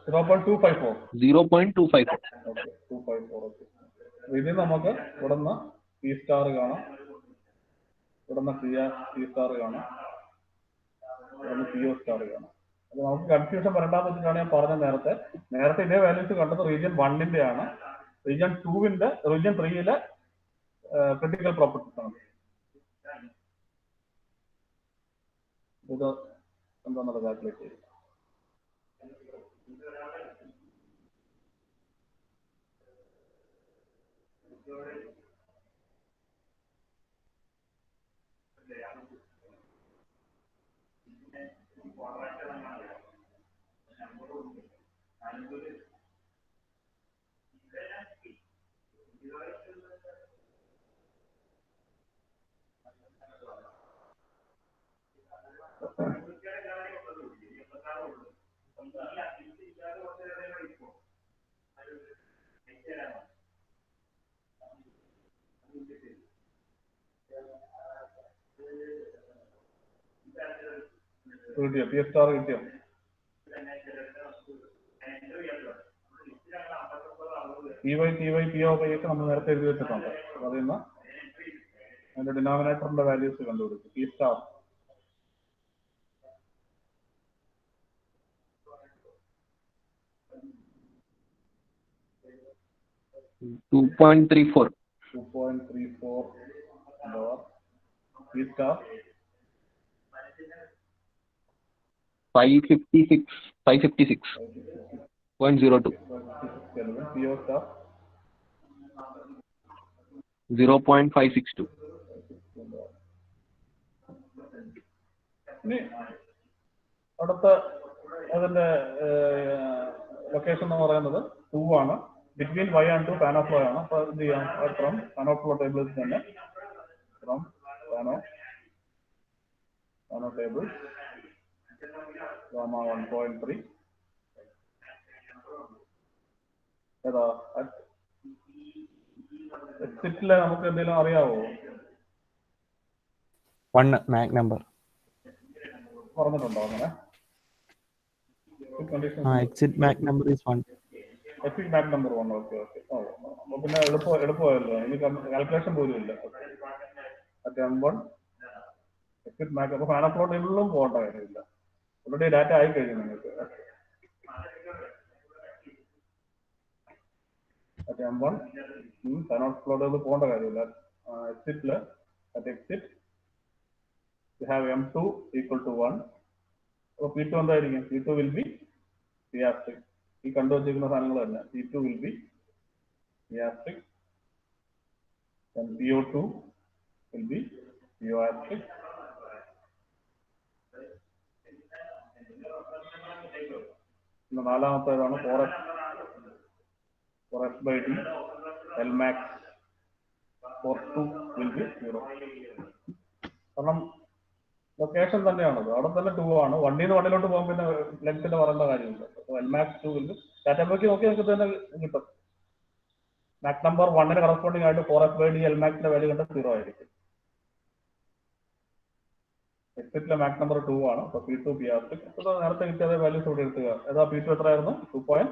0.254.
0.254.
ഓക്കെ 254. ഓക്കെ. ഇതിൽ നമുക്ക് ഇവിടുന്ന് P സ്റ്റാർ കാണാം, ഇവിടുന്ന് P സ്റ്റാർ കാണാം, ഇവിടുന്ന് PO സ്റ്റാർ കാണാം. അപ്പൊ നമുക്ക് കൺഫ്യൂഷൻ വരണ്ടാന്ന് വെച്ചിട്ടാണ് ഞാൻ പറഞ്ഞത്. നേരത്തെ ഇതേ വാല്യൂസ് കണ്ടത് റീജിയൻ 1 ആണ്. റീജിയൻ 2 റീജിയൻ 3 ക്രിട്ടിക്കൽ പ്രോപ്പർട്ടീസ് ആണ്. ഇത് എന്താണെന്നുള്ളത് കാൽക്കുലേറ്റ് ചെയ്യും. കിട്ടിയോ? P സ്റ്റാർ കിട്ടിയോ? PO ഒക്കെ നമ്മൾ നേരത്തെ എഴുതി വെച്ചിട്ടുണ്ട്. അതിൽ നിന്ന് അതിന്റെ ഡിനോമിനേറ്ററിന്റെ വാല്യൂസ് കണ്ടുപിടിക്കും. P star
2.34.
2.34 P star
556.02.
PO star
0.562.
ഇനി അടുത്ത അതിന്റെ ലൊക്കേഷൻ എന്ന് പറയുന്നത് 2 ആണ്. Between y and 2 Fanno flow ആണ്. അപ്പോൾ എന്ത് ചെയ്യാം? From Fanno flow tables തന്നെ from Fanno table gamma 1.3 ഏതാ എക്സിറ്റില് നമുക്ക് എന്തെങ്കിലും അറിയാവോ?
1 മാക് നമ്പർ
പറഞ്ഞിട്ടുണ്ടോ അങ്ങനെ?
Exit Mach number is 1.
Exit Mach number 1. Okay. അപ്പൊ പിന്നെ എളുപ്പമായല്ലോ. ഇനി കാൽക്കുലേഷൻ പോലും ഇല്ല. M1 exit Mac. അപ്പൊ പാൻ ഓഫ് ഫ്ലോ ടേബിളിലും പോകേണ്ട കാര്യമില്ല. ഓൾറെഡി ഡാറ്റ ആയി കഴിഞ്ഞു നിങ്ങൾക്ക്. M1 pan of flow table പോകേണ്ട കാര്യമില്ല. എക്സിറ്റില് exit you have M2 equal to 1. അപ്പോൾ P2 എന്തായിരിക്കും? P2 will be P asterisk. ഈ കണ്ടു വച്ചിരിക്കുന്ന സാധനങ്ങൾ തന്നെ. P2 will be P asterisk. Then PO2 will be PO asterisk. പിന്നെ നാലാമത്തേതാണ് 4x by D L max. 4.2 will be 0. കാരണം ലൊക്കേഷൻ തന്നെയാണത്. അവിടെ തന്നെ 2 ആണ്. 1 ന്ന് 1 പോകാൻ പിന്നെ ലെങ്ത്തിന്റെ പറയേണ്ട കാര്യമില്ല. Lmax 2 will be ഡാറ്റാബേക്ക് നോക്കി നമുക്ക് തന്നെ കിട്ടും. മാക് നമ്പർ 1 കറസ്പോണ്ടിങ് ആയിട്ട് 4x by D Lmax ന്റെ വാല്യൂ കണ്ട 0 ആയിരിക്കും. എക്സിറ്റിലെ മാക് നമ്പർ 2 ആണ്. അപ്പോൾ P2 P R 6. അപ്പോൾ നേരത്തെ കിട്ടിയ അതേ വാല്യൂസ് ഇവിടെ എടുക്കുക. ഏതാ P2 എത്രയായിരുന്നു? 2.7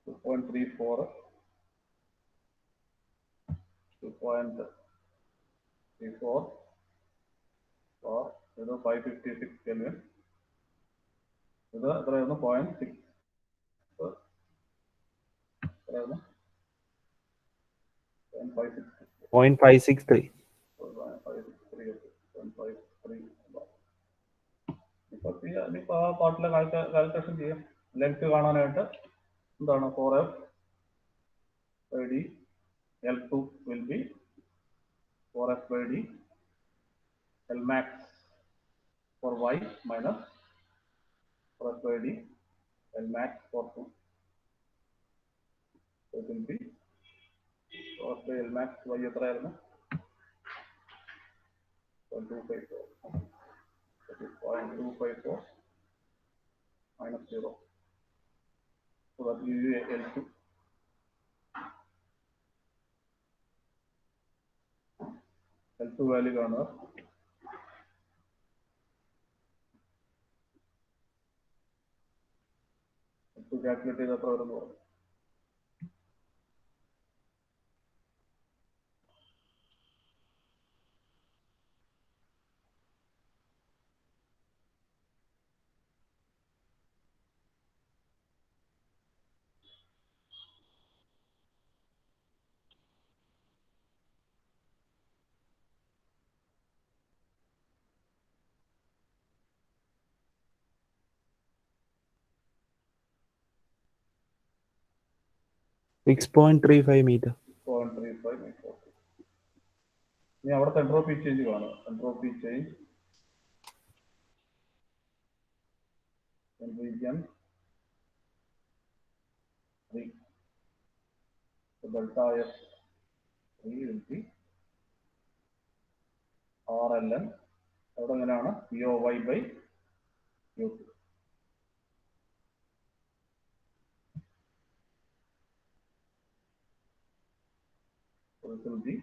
2.34 2.34 or 556 Kelvin. ഇത് എത്രയായിരുന്നു? 0.6 എത്രയായിരുന്നു?
0.563.
0.563. ഇനിയിപ്പോൾ ആ പാർട്ടിലെ കാൽക്കുലേഷൻ ചെയ്യാം. ലെങ്ത് കാണാനായിട്ട് എന്താണ് 4F by D L2 will be 4F by D L max for Y minus 4F by D L max for 2. So it will be 4F by L max Y എത്രയായിരുന്നു? 0.254. That is 0.254 minus 0. So that gives you L2. L2 value കാണുക. L2 calculate ചെയ്ത് എത്ര വരുന്നു?
6.35 meter.
0.35 meter. ഇനി അവിടുത്തെ entropy change കാണുക. Entropy change in region 3. So delta S 3 will be RLN. അവിടെ എങ്ങനെയാണ്? POY by Q2. So this will be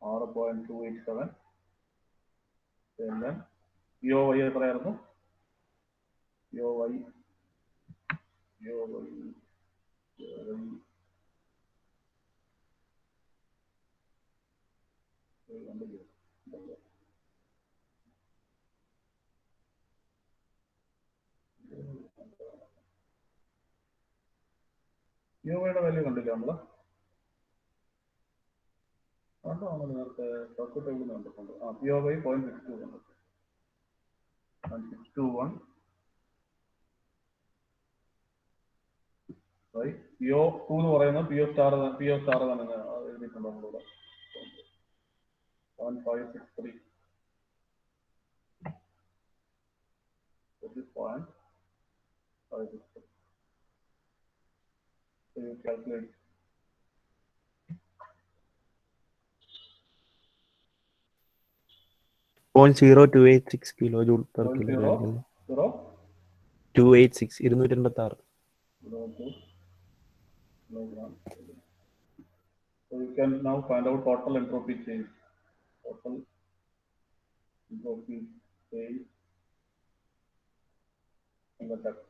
6.287. then POY എത്രയായിരുന്നു? POY POYയുടെ വാല്യൂ കണ്ടില്ല നമ്മള്. കണ്ടോ നേരത്തെ സർക്യൂട്ട് എവിടെ കണ്ടിട്ടുണ്ട്? POY 0.62 കണ്ടു. 0.621 PO2 എന്ന് പറയുന്നത് PO സ്റ്റാർ തന്നെ എഴുതിയിട്ടുണ്ടോ നമ്മളിവിടെ? 0.563. This is 0.563. So you calculate
0.0286 kilojoule per
0.0
kilogram.
0
286 286.
0.2 kilogram. So you can now find out total entropy change. Total entropy change in the duct.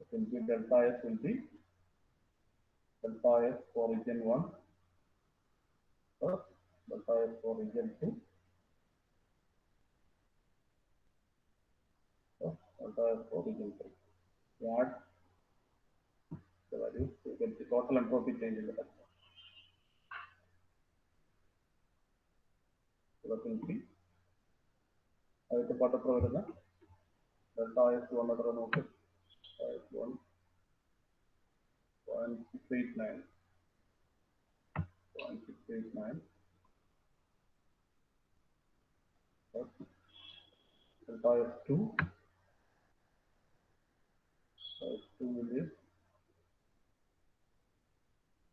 It will be delta S will be delta S for region 1 plus delta S for region 2 plus delta S for region 3. You add the values, you get the total entropy change in the duct. So that will be the part of the delta S 1 other note. S 1 0.689 delta S2 will be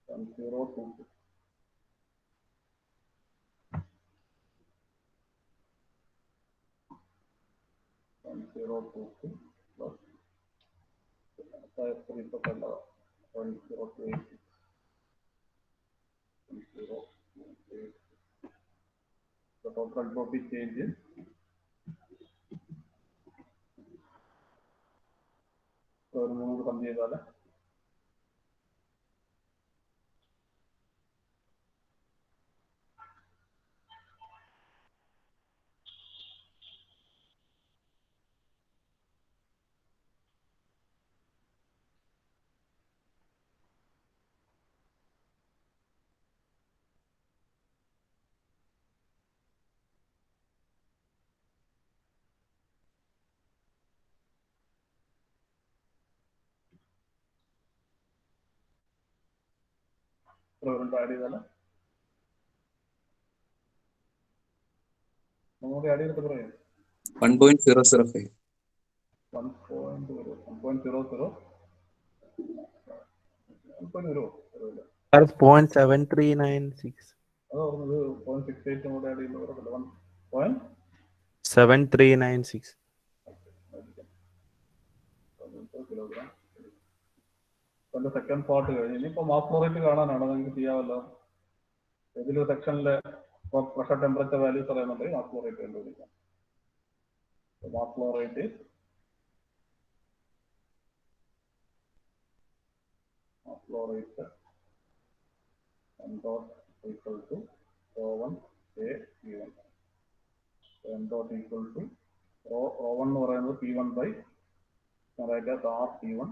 0.022 plus delta S3 0.0286 0, 8. The total entropy change is ഒരു മൂന്ന് come ചെയ്താൽ add ചെയ്താൽ നമുക്ക് add ചെയ്തിട്ട് പറയാം
1.005.
1.00
Sir, 0.7396.
അത് പറഞ്ഞത് 0.68 കൂടെ ആഡ് ചെയ്യുമ്പോൾ
7396.
കിലോഗ്രാം. അതിന്റെ സെക്കൻഡ് പാർട്ട് കഴിഞ്ഞ് ഇനിയിപ്പോൾ മാസ് ഫ്ലോ റേറ്റ് കാണാനാണ് നിങ്ങൾക്ക് ചെയ്യാമല്ലോ. ഏതെങ്കിലും സെക്ഷനിലെ പ്രഷർ ടെമ്പറേച്ചർ വാല്യൂസ് അറിയാന്നുണ്ടെങ്കിൽ മാസ് ഫ്ലോ റേറ്റ് കണ്ടുപിടിക്കാം. Mass flow rate m dot equal to ρ1 a p1. m dot equal to ρ1 എന്ന് പറയുന്നത് p1 by r p1.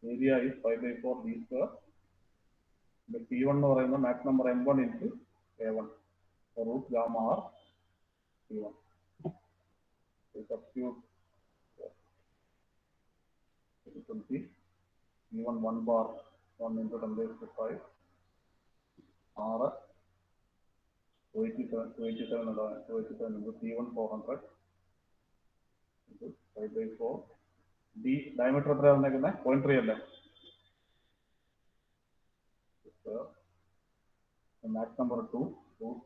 Area is 5/4 d square. The p1 എന്ന് പറയുന്നത് Mach number m1 into a1 root gamma r p1. Substitute frequency p1 1 bar 1 into 10⁵ r 287 into p1 400 into 5/4 d diameter എത്ര വന്നേക്കുന്നത് 0.3 അല്ലേ. Mach number 2 root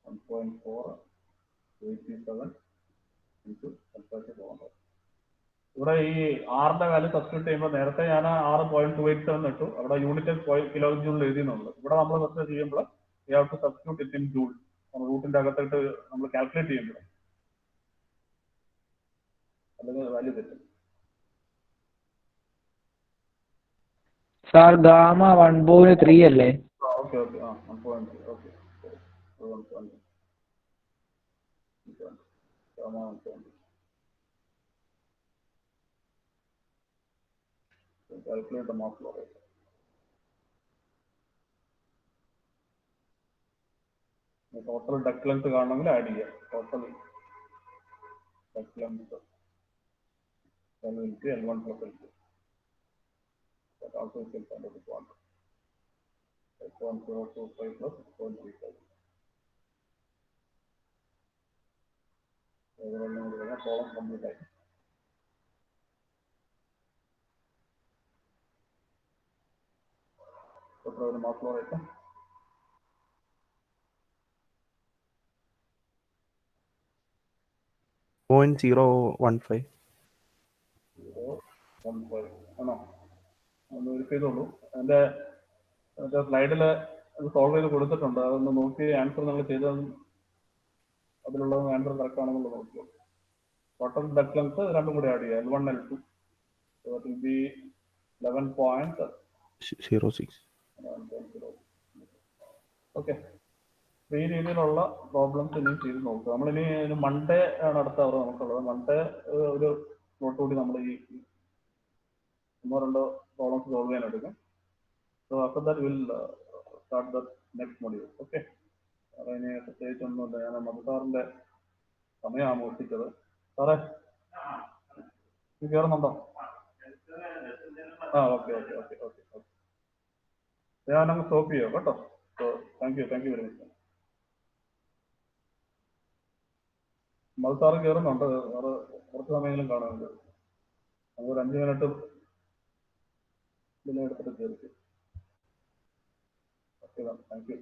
1.4 287 into 10⁻². ഇവിടെ ഈ ആറിന്റെ value substitute ചെയ്യുമ്പോൾ നേരത്തെ ഞാൻ 6.287 ഇട്ടു, അവിടെ യൂണിറ്റ് കിലോ ജൂളിൽ എഴുതിയെന്നുള്ളൂ. ഇവിടെ നമ്മൾ സബ്സ്റ്റിറ്റ്യൂട്ട് ചെയ്യുമ്പോൾ you have to substitute it in joule. റൂട്ടിന്റെ അകത്തിട്ട് നമ്മൾ കാൽക്കുലേറ്റ് ചെയ്യുമ്പോൾ അല്ലെങ്കിൽ വാല്യൂ തെറ്റും.
സാർ ഗാമ 1.3 അല്ലേ?
Okay okay 1.3 okay 1.3 calculate the mass flow rate. Total duct length കാണണമെങ്കിൽ ആഡ് ചെയ്യാം. Total duct length L1 plus L2. That also is under the quantity. 0.025 plus 0.35. Column complete ആയി. ഒരു mass flow rate
0.015.
ആണോ? ഒന്ന് verify ചെയ്തോളൂ. എൻ്റെ സ്ലൈഡിൽ അത് സോൾവ് ചെയ്ത് കൊടുത്തിട്ടുണ്ട്. അതൊന്ന് നോക്കി ആൻസർ നിങ്ങൾ ചെയ്തത് അതിലുള്ള ആൻസർ കറക്റ്റ് ആണെന്നുള്ളത് നോക്കിയോളൂ. ടോട്ടൽ ഡക്ട് ലെങ്ത് രണ്ടും കൂടി ആഡ് ചെയ്യുക, L1 L2. So that will be 11.06. Okay. ഈ രീതിയിലുള്ള പ്രോബ്ലംസ് ഇനിയും ചെയ്ത് നോക്കുക. നമ്മളിനി മൺഡേ ആണ് അടുത്ത അവർ നമുക്കുള്ളത്. മൺഡേ ഒരു നോട്ട് കൂടി നമ്മൾ ഈ 1-2 പ്രോബ്ലംസ് സോൾവ് ചെയ്യാൻ എടുക്കും. So after that will start the next module. Okay. അത് ഇനി പ്രത്യേകിച്ചൊന്നുമില്ല. ഞാൻ മധുസാറിന്റെ സമയമാണ് മോഷ്ടിച്ചത്. സാറേ ഇത് കയറുന്നുണ്ടോ? Okay okay okay okay okay. ഞാനങ്ങ് സ്റ്റോപ്പ് ചെയ്യാം കേട്ടോ. So thank you very much. മധുസാറ് കയറുന്നുണ്ട്. സാറ് കുറച്ച് സമയമെങ്കിലും കാണുന്നുണ്ട്. നമുക്കൊരു 5 മിനിറ്റ് ഇതിനെ എടുത്തിട്ട് കയറി. Okay thank you.